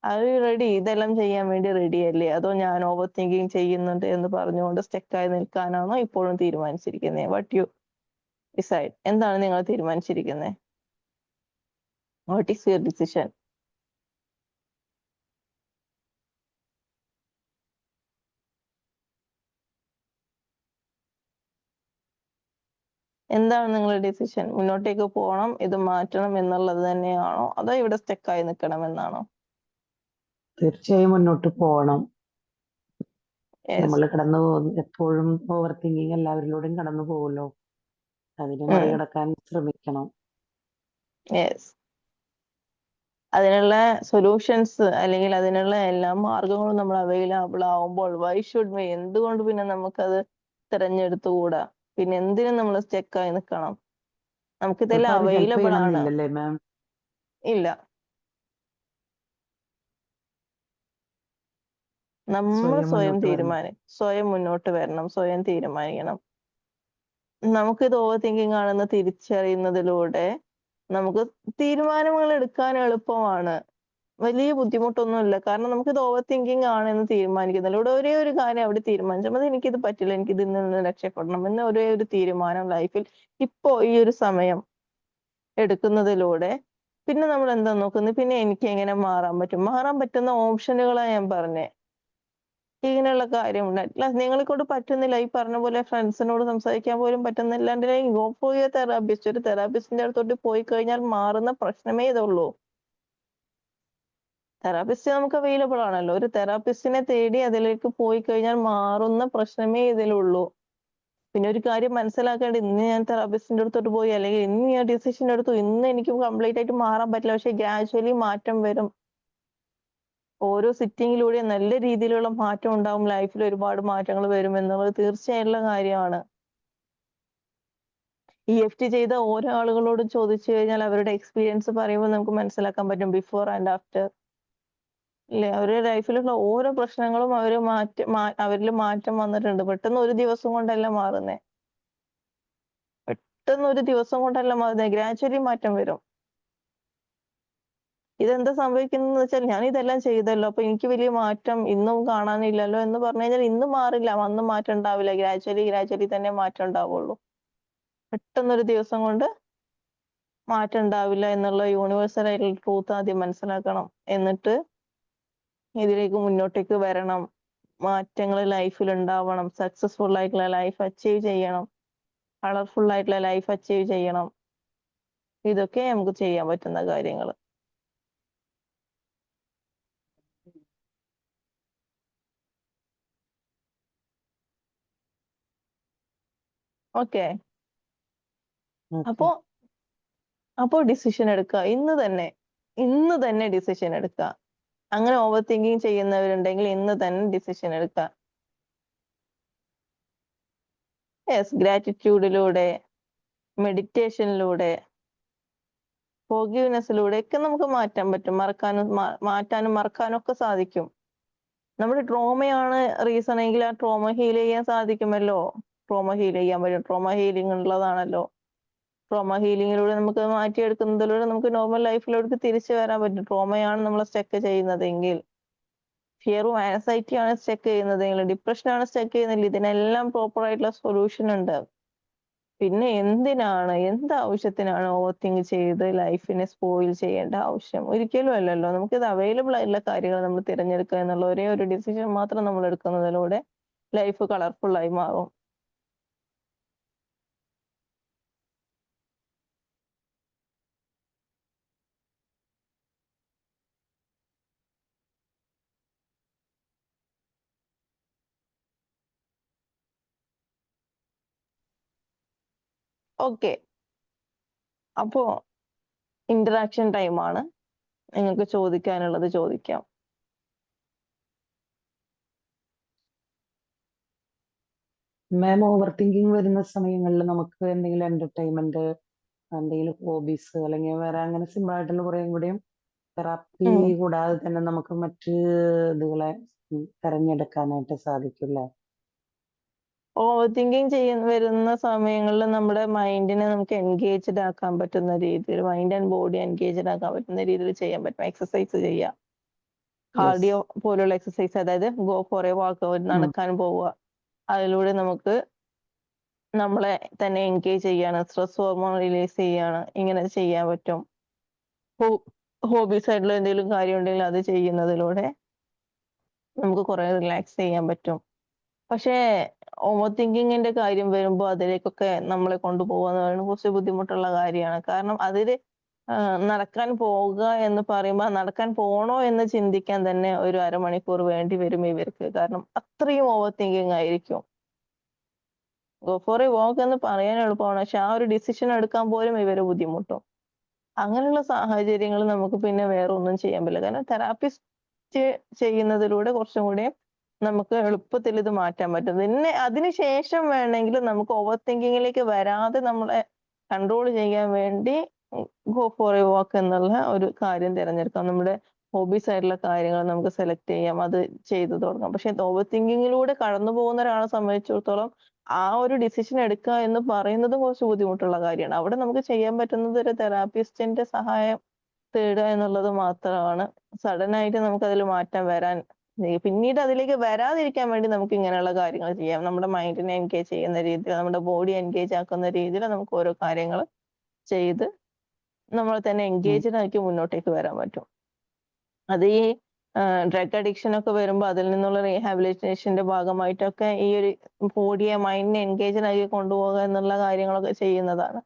അത് റെഡി, ഇതെല്ലാം ചെയ്യാൻ വേണ്ടി റെഡി അല്ലേ? അതോ ഞാൻ ഓവർ തിങ്കിങ് ചെയ്യുന്നുണ്ട് എന്ന് പറഞ്ഞുകൊണ്ട് സ്റ്റക്കായി നിൽക്കാനാണോ ഇപ്പോഴും തീരുമാനിച്ചിരിക്കുന്നത്? What you decide? എന്താണ് നിങ്ങൾ തീരുമാനിച്ചിരിക്കുന്നത്? What is your decision? എന്താണ് നിങ്ങളുടെ ഡിസിഷൻ? മുന്നോട്ടേക്ക് പോകണം, ഇത് മാറ്റണം എന്നുള്ളത് തന്നെയാണോ, അതോ ഇവിടെ സ്റ്റക്കായി നിൽക്കണം എന്നാണോ? തീർച്ചയായും മുന്നോട്ട് പോകണം. Yes. നമ്മൾ കടന്നു പോകും, എപ്പോഴും ഓവർ തിങ്കിങ് എല്ലാവരിലൂടെയും കടന്നു പോകുമല്ലോ, അതിനെ മറികടക്കാൻ ശ്രമിക്കണം. Yes. അതിനുള്ള സൊല്യൂഷൻസ് അല്ലെങ്കിൽ അതിനുള്ള എല്ലാ മാർഗങ്ങളും നമ്മൾ അവൈലബിൾ ആവുമ്പോൾ വൈ ഷുഡ് വി, എന്തുകൊണ്ട് പിന്നെ നമുക്കത് തിരഞ്ഞെടുത്തുകൂടാ? പിന്നെ എന്തിനും നമ്മൾ സ്റ്റെക്കായി നിൽക്കണം? നമുക്കിതെല്ലാം ആൾക്കാര് ഹെൽപ്പ് അവൈലബിൾ ആണ്. ചെയ്യണമെന്നില്ലല്ലേ മാം? ഇല്ല, നമ്മൾ സ്വയം സ്വയം മുന്നോട്ട് വരണം, സ്വയം തീരുമാനിക്കണം. നമുക്കിത് ഓവർ തിങ്കിങ് ആണെന്ന് തിരിച്ചറിയുന്നതിലൂടെ നമുക്ക് തീരുമാനങ്ങൾ എടുക്കാൻ എളുപ്പമാണ്. വലിയ ബുദ്ധിമുട്ടൊന്നുമില്ല. കാരണം നമുക്കിത് ഓവർ തിങ്കിങ് ആണെന്ന് തീരുമാനിക്കുന്നതിലൂടെ ഒരേ ഒരു കാര്യം അവിടെ തീരുമാനിച്ചാൽ മതി, എനിക്കിത് പറ്റില്ല, എനിക്ക് ഇതിൽ നിന്ന് രക്ഷപ്പെടണം എന്ന ഒരേ ഒരു തീരുമാനം ലൈഫിൽ ഇപ്പോ ഈ ഒരു സമയം എടുക്കുന്നതിലൂടെ പിന്നെ നമ്മൾ എന്താ നോക്കുന്നത്, പിന്നെ എനിക്ക് എങ്ങനെ മാറാൻ പറ്റും? മാറാൻ പറ്റുന്ന ഓപ്ഷനുകളാണ് ഞാൻ പറഞ്ഞേ. ഇങ്ങനെയുള്ള കാര്യമുണ്ട്. അറ്റ്ലാസ്റ്റ് നിങ്ങളെ കൊണ്ട് പറ്റുന്നില്ല, ഈ പറഞ്ഞ പോലെ ഫ്രണ്ട്സിനോട് സംസാരിക്കാൻ പോലും പറ്റുന്നില്ലാണ്ടെങ്കിൽ ഗോ ഫോർ യുവർ തെറാപ്പിസ്റ്റ്. ഒരു തെറാപ്പിസ്റ്റിന്റെ അടുത്തോട്ട് പോയി കഴിഞ്ഞാൽ മാറുന്ന പ്രശ്നമേ ഇതുള്ളൂ. തെറാപ്പിസ്റ്റ് നമുക്ക് അവൈലബിൾ ആണല്ലോ. ഒരു തെറാപ്പിസ്റ്റിനെ തേടി അതിലേക്ക് പോയി കഴിഞ്ഞാൽ മാറുന്ന പ്രശ്നമേ ഇതിലുള്ളൂ. പിന്നെ ഒരു കാര്യം മനസ്സിലാക്കേണ്ടത്, ഇന്ന് ഞാൻ തെറാപ്പിസ്റ്റിന്റെ അടുത്തോട്ട് പോയി അല്ലെങ്കിൽ ഇന്ന് ഞാൻ ഡിസിഷൻ എടുത്തു, ഇന്ന് എനിക്ക് കംപ്ലീറ്റ് ആയിട്ട് മാറാൻ പറ്റില്ല, പക്ഷെ ഗ്രാജുവലി മാറ്റം വരും. ഓരോ സിറ്റിങ്ങിലൂടെ നല്ല രീതിയിലുള്ള മാറ്റം ഉണ്ടാവും. ലൈഫിൽ ഒരുപാട് മാറ്റങ്ങൾ വരും എന്നുള്ളത് തീർച്ചയായിട്ടുള്ള കാര്യമാണ്. EFT ചെയ്ത ഓരോ ആളുകളോടും ചോദിച്ചു കഴിഞ്ഞാൽ അവരുടെ എക്സ്പീരിയൻസ് പറയുമ്പോൾ നമുക്ക് മനസ്സിലാക്കാൻ പറ്റും ബിഫോർ ആൻഡ് ആഫ്റ്റർ. ഇല്ലേ, അവരുടെ ലൈഫിലുള്ള ഓരോ പ്രശ്നങ്ങളും അവരിൽ മാറ്റം വന്നിട്ടുണ്ട്. പെട്ടെന്ന് ഒരു ദിവസം കൊണ്ടല്ല മാറുന്നേ. പെട്ടെന്ന് ഒരു ദിവസം കൊണ്ടല്ല മാറുന്നേ, ഗ്രാജുവലി മാറ്റം വരും. ഇതെന്താ സംഭവിക്കുന്നതെന്ന് വെച്ചാൽ, ഞാൻ ഇതെല്ലാം ചെയ്തല്ലോ, അപ്പൊ എനിക്ക് വലിയ മാറ്റം ഇന്നും കാണാനില്ലല്ലോ എന്ന് പറഞ്ഞു കഴിഞ്ഞാൽ ഇന്ന് മാറില്ല, അന്ന് മാറ്റം ഉണ്ടാവില്ല. ഗ്രാജുവലി തന്നെ മാറ്റം ഉണ്ടാവുള്ളൂ. പെട്ടെന്നൊരു ദിവസം കൊണ്ട് മാറ്റം ഉണ്ടാവില്ല എന്നുള്ള യൂണിവേഴ്സൽ ആയിട്ടുള്ള ട്രൂത്ത് ആദ്യം മനസ്സിലാക്കണം. എന്നിട്ട് ഇതിലേക്ക് മുന്നോട്ടേക്ക് വരണം. മാറ്റങ്ങൾ ലൈഫിൽ ഉണ്ടാവണം. സക്സസ്ഫുൾ ആയിട്ടുള്ള ലൈഫ് അച്ചീവ് ചെയ്യണം. കളർഫുൾ ആയിട്ടുള്ള ലൈഫ് അച്ചീവ് ചെയ്യണം. ഇതൊക്കെ നമുക്ക് ചെയ്യാൻ പറ്റുന്ന കാര്യങ്ങൾ. ഓക്കെ, അപ്പോ ഡിസിഷൻ എടുക്കുക. ഇന്ന് തന്നെ ഡിസിഷൻ എടുക്കുക. അങ്ങനെ ഓവർ തിങ്കിങ് ചെയ്യുന്നവരുണ്ടെങ്കിൽ ഇന്ന് തന്നെ ഡിസിഷൻ എടുക്കുക. യെസ്, ഗ്രാറ്റിറ്റ്യൂഡിലൂടെ, മെഡിറ്റേഷനിലൂടെ, ഫോർഗീവ്നെസ്സിലൂടെ ഒക്കെ നമുക്ക് മാറ്റാൻ പറ്റും. മാറ്റാനും മറക്കാനും ഒക്കെ സാധിക്കും. നമ്മുടെ ട്രോമയാണ് റീസൺ എങ്കിൽ ആ ട്രോമ ഹീൽ ചെയ്യാൻ സാധിക്കുമല്ലോ. ട്രോമ ഹീൽ ചെയ്യാൻ പറ്റും. ട്രോമ ഹീലിംഗ് ഉള്ളതാണല്ലോ. ട്രോമ ഹീലിങ്ങിലൂടെ നമുക്ക് മാറ്റിയെടുക്കുന്നതിലൂടെ നമുക്ക് നോർമൽ ലൈഫിലോട്ട് തിരിച്ചു വരാൻ പറ്റും. ട്രോമയാണ് നമ്മൾ സ്റ്റക്ക് ചെയ്യുന്നതെങ്കിൽ, ഫിയറും ആൻസൈറ്റിയാണ് സ്റ്റക്ക് ചെയ്യുന്നതെങ്കിൽ, ഡിപ്രഷനാണ് സ്റ്റക്ക് ചെയ്യുന്നതെങ്കിൽ, ഇതിനെല്ലാം പ്രോപ്പർ ആയിട്ടുള്ള സൊല്യൂഷൻ ഉണ്ട്. പിന്നെ എന്താവശ്യത്തിനാണ് ഓവർ തിങ്ക് ചെയ്ത് ലൈഫിനെ സ്പോയിൽ ചെയ്യേണ്ട ആവശ്യം? ഒരിക്കലും അല്ലല്ലോ. നമുക്കിത് അവൈലബിൾ ആയിട്ടുള്ള കാര്യങ്ങൾ നമ്മൾ തിരഞ്ഞെടുക്കുക എന്നുള്ള ഒരേ ഒരു ഡിസിഷൻ മാത്രം നമ്മൾ എടുക്കുന്നതിലൂടെ ലൈഫ് കളർഫുൾ ആയി മാറും. ഓക്കെ, അപ്പോ ഇന്ററാക്ഷൻ ടൈമാണ്. നിങ്ങൾക്ക് ചോദിക്കാനുള്ളത് ചോദിക്കാം. മാം, ഓവർ തിങ്കിങ് വരുന്ന സമയങ്ങളിൽ നമുക്ക് എന്തെങ്കിലും എന്റർടൈൻമെന്റ്, എന്തെങ്കിലും ഹോബീസ് അല്ലെങ്കിൽ വേറെ അങ്ങനെ സിമ്പിൾ ആയിട്ടുള്ള കുറേയും കൂടിയും തെറാപ്പി കൂടാതെ തന്നെ നമുക്ക് മറ്റ് ഇതുകളെ തെരഞ്ഞെടുക്കാനായിട്ട് സാധിക്കില്ലേ? ഓവർ തിങ്കിങ് വരുന്ന സമയങ്ങളിൽ നമ്മുടെ മൈൻഡിനെ നമുക്ക് എൻഗേജ്ഡ് ആക്കാൻ പറ്റുന്ന രീതിയിൽ, മൈൻഡ് ആൻഡ് ബോഡി എൻഗേജ്ഡ് ആക്കാൻ പറ്റുന്ന രീതിയിൽ ചെയ്യാൻ പറ്റും. എക്സസൈസ് ചെയ്യുക, കാർഡിയോ പോലുള്ള എക്സസൈസ്, അതായത് ഗോ ഫോർ എ വാക്ക്, നടക്കാൻ പോവുക. അതിലൂടെ നമുക്ക് നമ്മളെ തന്നെ എൻഗേജ് ചെയ്യാണ്, സ്ട്രെസ് ഹോർമോൺ റിലീസ് ചെയ്യാണ്. ഇങ്ങനെ ചെയ്യാൻ പറ്റും. ഹോബീസ് ആയിട്ടുള്ള എന്തെങ്കിലും കാര്യം ഉണ്ടെങ്കിൽ അത് ചെയ്യുന്നതിലൂടെ നമുക്ക് കുറെ റിലാക്സ് ചെയ്യാൻ പറ്റും. പക്ഷേ ഓവർ തിങ്കിങ്ങിന്റെ കാര്യം വരുമ്പോൾ അതിലേക്കൊക്കെ നമ്മളെ കൊണ്ടുപോകുക എന്ന് പറയുന്നത് കുറച്ച് ബുദ്ധിമുട്ടുള്ള കാര്യമാണ്. കാരണം അതിൽ നടക്കാൻ പോവുക എന്ന് പറയുമ്പോൾ നടക്കാൻ പോണോ എന്ന് ചിന്തിക്കാൻ തന്നെ ഒരു അരമണിക്കൂർ വേണ്ടി വരും ഇവർക്ക്. കാരണം അത്രയും ഓവർ തിങ്കിങ് ആയിരിക്കും. ഗോ ഫോർ എ വാക്ക് എന്ന് പറയാൻ എളുപ്പമാണ്, പക്ഷെ ആ ഒരു ഡിസിഷൻ എടുക്കാൻ പോലും ഇവര് ബുദ്ധിമുട്ടും. അങ്ങനെയുള്ള സാഹചര്യങ്ങൾ നമുക്ക് പിന്നെ വേറെ ഒന്നും ചെയ്യാൻ പറ്റില്ല. കാരണം തെറാപ്പിസ്റ്റ് ചെയ്യുന്നതിലൂടെ കുറച്ചും കൂടി നമുക്ക് എളുപ്പത്തിൽ ഇത് മാറ്റാൻ പറ്റും. പിന്നെ അതിനുശേഷം വേണമെങ്കിൽ നമുക്ക് ഓവർ തിങ്കിങ്ങിലേക്ക് വരാതെ നമ്മളെ കൺട്രോൾ ചെയ്യാൻ വേണ്ടി ഗോ ഫോർ എ വാക്ക് എന്നുള്ള ഒരു കാര്യം തിരഞ്ഞെടുക്കാം. നമ്മുടെ ഹോബീസ് ആയിട്ടുള്ള കാര്യങ്ങൾ നമുക്ക് സെലക്ട് ചെയ്യാം, അത് ചെയ്തു തുടങ്ങാം. പക്ഷെ ഓവർ തിങ്കിങ്ങിലൂടെ കടന്നു പോകുന്ന ഒരാളെ സംബന്ധിച്ചിടത്തോളം ആ ഒരു ഡിസിഷൻ എടുക്കുക എന്ന് പറയുന്നത് കുറച്ച് ബുദ്ധിമുട്ടുള്ള കാര്യമാണ്. അവിടെ നമുക്ക് ചെയ്യാൻ പറ്റുന്നത് ഒരു തെറാപ്പിസ്റ്റിന്റെ സഹായം തേടുക എന്നുള്ളത് മാത്രമാണ്. സഡൻ ആയിട്ട് നമുക്ക് അതിൽ മാറ്റം വരാൻ പിന്നീട് അതിലേക്ക് വരാതിരിക്കാൻ വേണ്ടി നമുക്ക് ഇങ്ങനെയുള്ള കാര്യങ്ങൾ ചെയ്യാം. നമ്മുടെ മൈൻഡിനെ എൻഗേജ് ചെയ്യുന്ന രീതിയിൽ, നമ്മുടെ ബോഡി എൻഗേജ് ആക്കുന്ന രീതിയിൽ നമുക്ക് ഓരോ കാര്യങ്ങൾ ചെയ്ത് നമ്മളെ തന്നെ എൻഗേജ്ഡ് ആക്കി മുന്നോട്ടേക്ക് വരാൻ പറ്റും. അത് ഈ ഡ്രഗ് അഡിക്ഷൻ ഒക്കെ വരുമ്പോൾ അതിൽ നിന്നുള്ള റീഹാബിലിറ്റേഷന്റെ ഭാഗമായിട്ടൊക്കെ ഈ ഒരു ബോഡിയെ മൈൻഡിനെ എൻഗേജ്ഡ് ആക്കി കൊണ്ടുപോകുക എന്നുള്ള കാര്യങ്ങളൊക്കെ ചെയ്യുന്നതാണ്.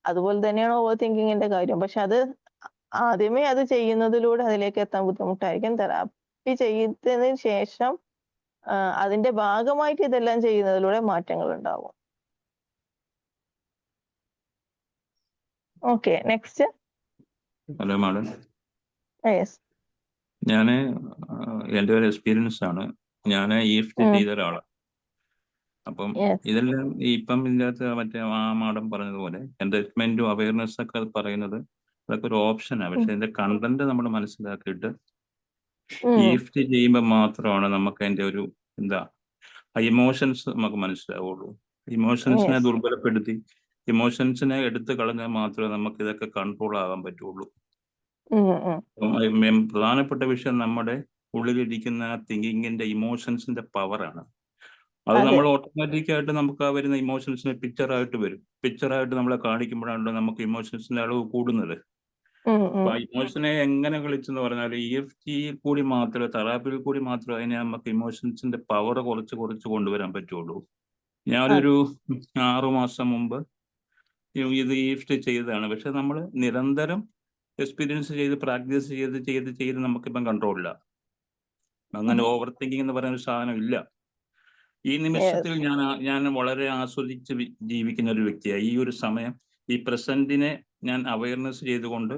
അതുപോലെ തന്നെയാണ് ഓവർ തിങ്കിങ്ങിന്റെ കാര്യം. പക്ഷെ അത് ആദ്യമേ അത് ചെയ്യുന്നതിലൂടെ അതിലേക്ക് എത്താൻ ബുദ്ധിമുട്ടായിരിക്കും. തെറാപ്പി ചെയ്തതിന് ശേഷം അതിന്റെ ഭാഗമായിട്ട് ഇതെല്ലാം ചെയ്യുന്നതിലൂടെ മാറ്റങ്ങൾ ഉണ്ടാവും. Okay, next. Hello madam, yes. ഞാൻ എൻ്റെ ഒരു എക്സ്പീരിയൻസ് ആണ്. ഞാൻ EFT ചെയ്ത ഒരാളാണ്. അപ്പം യെസ്. ഇതെല്ലാം ഇപ്പം ഇതിനകത്ത് മറ്റേ ആ മാഡം പറഞ്ഞതുപോലെ എൻറൈറ്റ്മെന്റും അവയർനെസ് ഒക്കെ പറയുന്നത് അതൊക്കെ ഒരു ഓപ്ഷനാണ്. പക്ഷെ ഇതിന്റെ കണ്ടന്റ് നമ്മൾ മനസ്സിലാക്കിയിട്ട് EFT ചെയ്യുമ്പോൾ മാത്രമാണ് നമുക്ക് അതിന്റെ ഒരു എന്താ ഇമോഷൻസ് നമുക്ക് മനസ്സിലാവുള്ളൂ. ഇമോഷൻസിനെ ദുർബലപ്പെടുത്തി ഇമോഷൻസിനെ എടുത്തു കളഞ്ഞാൽ മാത്രമേ നമുക്ക് ഇതൊക്കെ കൺട്രോൾ ആകാൻ പറ്റുള്ളൂ. പ്രധാനപ്പെട്ട വിഷയം നമ്മുടെ ഉള്ളിലിരിക്കുന്ന തിങ്കിങ്ങിന്റെ ഇമോഷൻസിന്റെ പവറാണ്. അത് നമ്മൾ ഓട്ടോമാറ്റിക്കായിട്ട് നമുക്ക് ആ വരുന്ന ഇമോഷൻസിനെ പിക്ചറായിട്ട് വരും. പിക്ചറായിട്ട് നമ്മളെ കാണിക്കുമ്പോഴാണല്ലോ നമുക്ക് ഇമോഷൻസിന്റെ അളവ് കൂടുന്നത്. അപ്പൊ ഇമോഷനെ എങ്ങനെ കളിച്ചെന്ന് പറഞ്ഞാൽ EFT കൂടി മാത്രമേ, തെറാപ്പിയിൽ കൂടി മാത്രമേ അതിനെ നമുക്ക് ഇമോഷൻസിന്റെ പവർ കുറച്ച് കൊണ്ടുവരാൻ പറ്റുള്ളൂ. ഞാനൊരു 6 മാസം മുമ്പ് ഇത് EFT ചെയ്തതാണ്. പക്ഷെ നമ്മൾ നിരന്തരം എക്സ്പീരിയൻസ് ചെയ്ത് പ്രാക്ടീസ് ചെയ്ത് നമുക്കിപ്പം കൺട്രോളില്ല. അങ്ങനെ ഓവർ തിങ്കിങ് എന്ന് പറയുന്ന ഒരു സാധനം ഇല്ല. ഈ നിമിഷത്തിൽ ഞാൻ വളരെ ആസ്വദിച്ച് ജീവിക്കുന്ന ഒരു വ്യക്തിയാണ്. ഈ ഒരു സമയം, ഈ പ്രസന്റിനെ ഞാൻ അവയർനെസ് ചെയ്തുകൊണ്ട്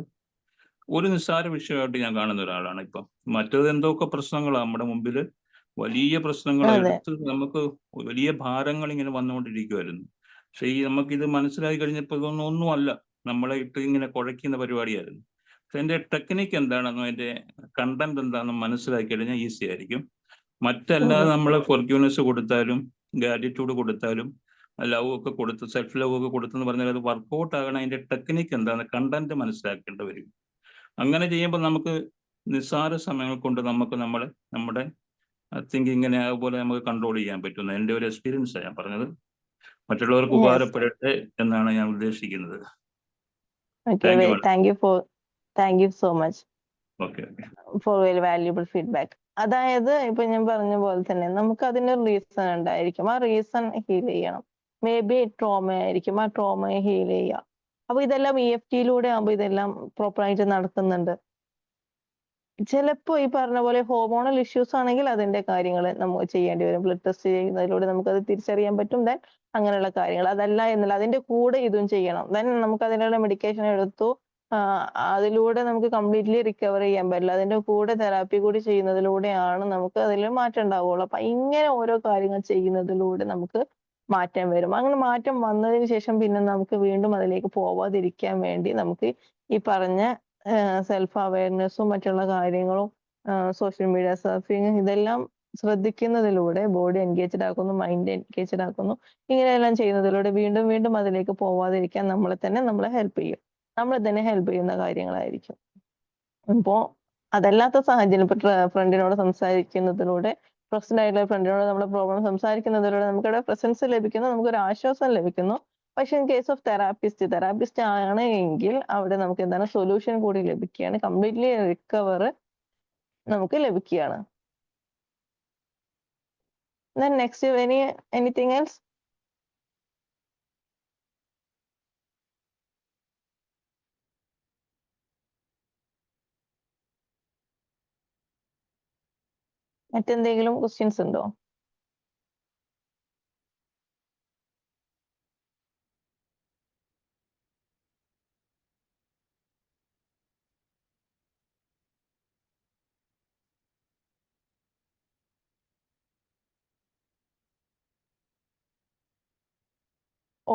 ഒരു നിസ്സാര വിഷയമായിട്ട് ഞാൻ കാണുന്ന ഒരാളാണ്. ഇപ്പം മറ്റേത് എന്തൊക്കെ പ്രശ്നങ്ങളാണ് നമ്മുടെ മുമ്പിൽ, വലിയ പ്രശ്നങ്ങൾ എടുത്ത് നമുക്ക് വലിയ ഭാരങ്ങൾ ഇങ്ങനെ വന്നുകൊണ്ടിരിക്കുമായിരുന്നു. പക്ഷെ ഈ നമുക്കിത് മനസ്സിലായി കഴിഞ്ഞപ്പോൾ ഇതൊന്നും ഒന്നുമല്ല, നമ്മളെ ഇട്ട് ഇങ്ങനെ കുഴയ്ക്കുന്ന പരിപാടിയായിരുന്നു. പക്ഷെ എൻ്റെ ടെക്നിക്ക് എന്താണെന്നോ അതിൻ്റെ കണ്ടന്റ് എന്താണെന്നും മനസ്സിലാക്കി കഴിഞ്ഞാൽ ഈസി ആയിരിക്കും. മറ്റല്ലാതെ നമ്മൾ ഫോർഗ്യൂനെസ് കൊടുത്താലും ഗ്രാറ്റിറ്റ്യൂഡ് കൊടുത്താലും ലവ് ഒക്കെ കൊടുത്ത് സെൽഫ് ലവ് ഒക്കെ കൊടുത്തെന്ന് പറഞ്ഞാൽ അത് വർക്കൗട്ട് ആകണം. അതിന്റെ ടെക്നിക്ക് എന്താണ്, കണ്ടന്റ് മനസ്സിലാക്കേണ്ടി വരും. അങ്ങനെ ചെയ്യുമ്പോൾ നമുക്ക് നിസ്സാര സമയങ്ങൾ കൊണ്ട് നമുക്ക് നമ്മുടെ തിങ്കിങ്ങിനെ അതുപോലെ നമുക്ക് കൺട്രോൾ ചെയ്യാൻ പറ്റുന്ന എൻ്റെ ഒരു എക്സ്പീരിയൻസ് ഞാൻ പറഞ്ഞത്. മറ്റുള്ളവർക്ക് ഉപകാരപ്പെടട്ടെ എന്നാണ് ഞാൻ ഉദ്ദേശിക്കുന്നത്. Thank you so much okay for very valuable feedback. അതായത് ഇപ്പൊ ഞാൻ പറഞ്ഞ പോലെ തന്നെ നമുക്ക് അതിനൊരു റീസൺ ഉണ്ടായിരിക്കും. ആ റീസൺ ഹീൽ ചെയ്യണം. മേ ബി ട്രോമ ആയിരിക്കും, ആ ട്രോമയെ ഹീൽ ചെയ്യാം. അപ്പൊ ഇതെല്ലാം EFTയിലൂടെ ആകുമ്പോൾ ഇതെല്ലാം പ്രോപ്പറായിട്ട് നടക്കുന്നുണ്ട്. ചിലപ്പോൾ ഈ പറഞ്ഞ പോലെ ഹോർമോണൽ ഇഷ്യൂസ് ആണെങ്കിൽ അതിന്റെ കാര്യങ്ങൾ നമുക്ക് ചെയ്യേണ്ടി വരും. ബ്ലഡ് ടെസ്റ്റ് ചെയ്യുന്നതിലൂടെ നമുക്കത് തിരിച്ചറിയാൻ പറ്റും. ദെൻ അങ്ങനെയുള്ള കാര്യങ്ങൾ. അതല്ല എന്നല്ല, അതിന്റെ കൂടെ ഇതും ചെയ്യണം. ദെൻ നമുക്ക് അതിനുള്ള മെഡിക്കേഷൻ എടുത്തു, അതിലൂടെ നമുക്ക് കംപ്ലീറ്റ്ലി റിക്കവർ ചെയ്യാൻ പറ്റില്ല. അതിന്റെ കൂടെ തെറാപ്പി കൂടി ചെയ്യുന്നതിലൂടെയാണ് നമുക്ക് അതിൽ മാറ്റം ഉണ്ടാവുകയുള്ളൂ. അപ്പൊ ഇങ്ങനെ ഓരോ കാര്യങ്ങൾ ചെയ്യുന്നതിലൂടെ നമുക്ക് മാറ്റം വരും. അങ്ങനെ മാറ്റം വന്നതിന് ശേഷം പിന്നെ നമുക്ക് വീണ്ടും അതിലേക്ക് പോവാതിരിക്കാൻ വേണ്ടി നമുക്ക് ഈ പറഞ്ഞ സെൽഫ് അവയർനെസ്സും മറ്റുള്ള കാര്യങ്ങളും സോഷ്യൽ മീഡിയ സർഫിങ് ഇതെല്ലാം ശ്രദ്ധിക്കുന്നതിലൂടെ ബോഡി എൻഗേജ്ഡ് ആക്കുന്നു, മൈൻഡ് എൻഗേജ്ഡ് ആക്കുന്നു. ഇങ്ങനെയെല്ലാം ചെയ്യുന്നതിലൂടെ വീണ്ടും വീണ്ടും അതിലേക്ക് പോവാതിരിക്കാൻ നമ്മളെ ഹെൽപ്പ് ചെയ്യും. നമ്മളെ തന്നെ ഹെൽപ്പ് ചെയ്യുന്ന കാര്യങ്ങളായിരിക്കും. അപ്പോ അതല്ലാത്ത സാഹചര്യം, ഇപ്പൊ ഫ്രണ്ടിനോട് സംസാരിക്കുന്നതിലൂടെ, പ്രസന്റ് ആയിട്ടുള്ള ഫ്രണ്ടിനോട് നമ്മുടെ പ്രോബ്ലം സംസാരിക്കുന്നതിലൂടെ നമുക്കിവിടെ പ്രസൻസ് ലഭിക്കുന്നു, നമുക്കൊരു ആശ്വാസം ലഭിക്കുന്നു. പക്ഷെ ഇൻ കേസ് ഓഫ് തെറാപ്പിസ്റ്റ് ആണ് എങ്കിൽ അവിടെ നമുക്ക് എന്താണ് സൊല്യൂഷൻ കൂടി ലഭിക്കുകയാണ്. കംപ്ലീറ്റ്ലി റിക്കവർ നമുക്ക് ലഭിക്കുകയാണ്. Then next, anything else? മറ്റെന്തെങ്കിലും ക്വസ്റ്റ്യൻസ് ഉണ്ടോ?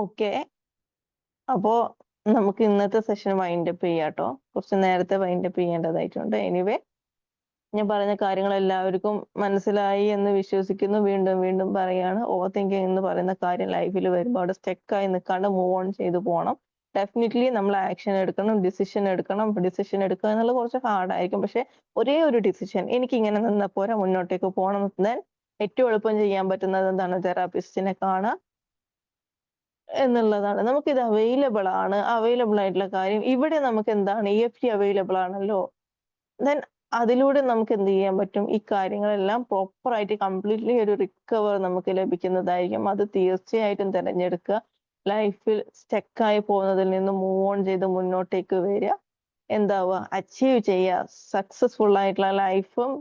ഓക്കെ, അപ്പോ നമുക്ക് ഇന്നത്തെ സെഷൻ വൈൻഡപ്പ് ചെയ്യാട്ടോ. കുറച്ച് നേരത്തെ വൈൻഡപ്പ് ചെയ്യേണ്ടതായിട്ടുണ്ട്. എനിവേ, ഞാൻ പറഞ്ഞ കാര്യങ്ങൾ എല്ലാവർക്കും മനസ്സിലായി എന്ന് വിശ്വസിക്കുന്നു. വീണ്ടും വീണ്ടും പറയാണ്, ഓവർ തിങ്കിങ് എന്ന് പറയുന്ന കാര്യം ലൈഫിൽ വരുമ്പോൾ അവിടെ സ്റ്റെക്കായി നിൽക്കാണ്ട് മൂവ് ഓൺ ചെയ്തു പോകണം. ഡെഫിനറ്റ്ലി നമ്മൾ ആക്ഷൻ എടുക്കണം, ഡിസിഷൻ എടുക്കണം. ഡിസിഷൻ എടുക്കുക എന്നുള്ളത് കുറച്ച് ഹാർഡായിരിക്കും. പക്ഷെ ഒരേ ഒരു ഡിസിഷൻ, എനിക്ക് ഇങ്ങനെ നിന്നാൽ പോരാ, മുന്നോട്ടേക്ക് പോകണം. ദെൻ ഏറ്റവും എളുപ്പം ചെയ്യാൻ പറ്റുന്നത് എന്താണ്? തെറാപ്പിസ്റ്റിനെ കാണുക എന്നുള്ളതാണ്. നമുക്കിത് അവൈലബിൾ ആണ്. അവൈലബിൾ ആയിട്ടുള്ള കാര്യം ഇവിടെ നമുക്ക് എന്താണ്, EFT അവൈലബിൾ ആണല്ലോ. ദെൻ അതിലൂടെ നമുക്ക് എന്ത് ചെയ്യാൻ പറ്റും? ഈ കാര്യങ്ങളെല്ലാം പ്രോപ്പർ ആയിട്ട് കംപ്ലീറ്റ്ലി ഒരു റിക്കവർ നമുക്ക് ലഭിക്കുന്നതായിരിക്കും. അത് തീർച്ചയായിട്ടും തിരഞ്ഞെടുക്കുക. ലൈഫിൽ സ്റ്റക്കായി പോകുന്നതിൽ നിന്ന് മൂവ് ഓൺ ചെയ്ത് മുന്നോട്ടേക്ക് വരിക. എന്താവുക? അച്ചീവ് ചെയ്യുക. സക്സസ്ഫുൾ ആയിട്ടുള്ള ലൈഫും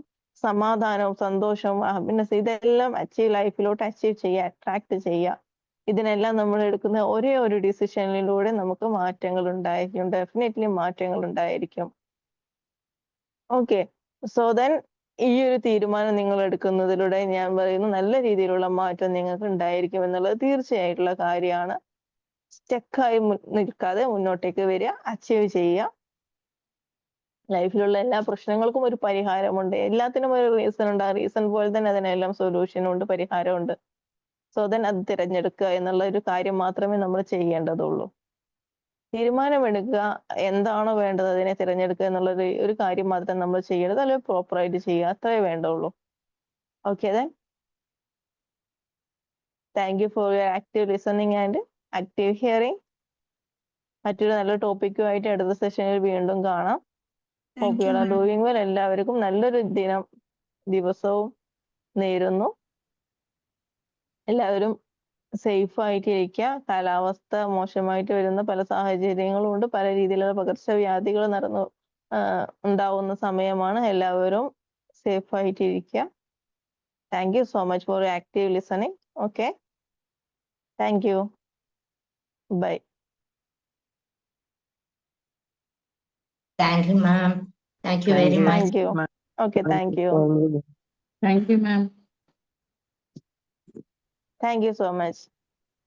സമാധാനവും സന്തോഷവും ഹാപ്പിനെസ് ഇതെല്ലാം ലൈഫിലോട്ട് അച്ചീവ് ചെയ്യുക, അട്രാക്ട് ചെയ്യുക. ഇതിനെല്ലാം നമ്മൾ എടുക്കുന്ന ഒരേ ഒരു ഡിസിഷനിലൂടെ നമുക്ക് മാറ്റങ്ങൾ ഉണ്ടായിരിക്കും. ഡെഫിനറ്റ്ലി മാറ്റങ്ങൾ ഉണ്ടായിരിക്കും. ഓക്കെ, സോ ദെൻ ഈ ഒരു തീരുമാനം നിങ്ങൾ എടുക്കുന്നതിലൂടെ ഞാൻ പറയുന്നു നല്ല രീതിയിലുള്ള മാറ്റം നിങ്ങൾക്ക് ഉണ്ടായിരിക്കും എന്നുള്ളത് തീർച്ചയായിട്ടുള്ള കാര്യമാണ്. സ്റ്റക്കായി നിൽക്കാതെ മുന്നോട്ടേക്ക് വരിക, അച്ചീവ് ചെയ്യുക. ലൈഫിലുള്ള എല്ലാ പ്രശ്നങ്ങൾക്കും ഒരു പരിഹാരമുണ്ട്. എല്ലാത്തിനും ഒരു റീസൺ ഉണ്ട്. ആ റീസൺ പോലെ തന്നെ അതിനെല്ലാം സൊല്യൂഷനും ഉണ്ട്, പരിഹാരമുണ്ട്. സോ ദെൻ അത് തിരഞ്ഞെടുക്കുക എന്നുള്ള ഒരു കാര്യം മാത്രമേ നമ്മൾ ചെയ്യേണ്ടതുള്ളൂ. തീരുമാനമെടുക്കുക, എന്താണോ വേണ്ടത് അതിനെ തിരഞ്ഞെടുക്കുക എന്നുള്ളത് ഒരു കാര്യം മാത്രം നമ്മൾ ചെയ്യേണ്ടത്, അല്ലെങ്കിൽ പ്രോപ്പറായിട്ട് ചെയ്യുക, അത്രേ വേണ്ടുള്ളൂ. Okay, then thank you for your active listening and active hearing. മറ്റൊരു നല്ല ടോപ്പിക്കുമായിട്ട് അടുത്ത സെഷനിൽ വീണ്ടും കാണാം. Hope you are doing well. എല്ലാവർക്കും നല്ലൊരു ദിവസവും നേരുന്നു. എല്ലാവരും സേഫ് ആയിട്ടിരിക്കുക. കാലാവസ്ഥ മോശമായിട്ട് വരുന്ന പല സാഹചര്യങ്ങളും ഉണ്ട്. പല രീതിയിലുള്ള പകർച്ചവ്യാധികൾ ഉണ്ടാവുന്ന സമയമാണ്. എല്ലാവരും സേഫ് ആയിട്ടിരിക്കുക. Thank you so much for active listening. Okay, thank you. Bye. Thank you, ma'am. Thank you very much. Thank you. Okay, thank you. Thank you, ma'am. Thank you so much.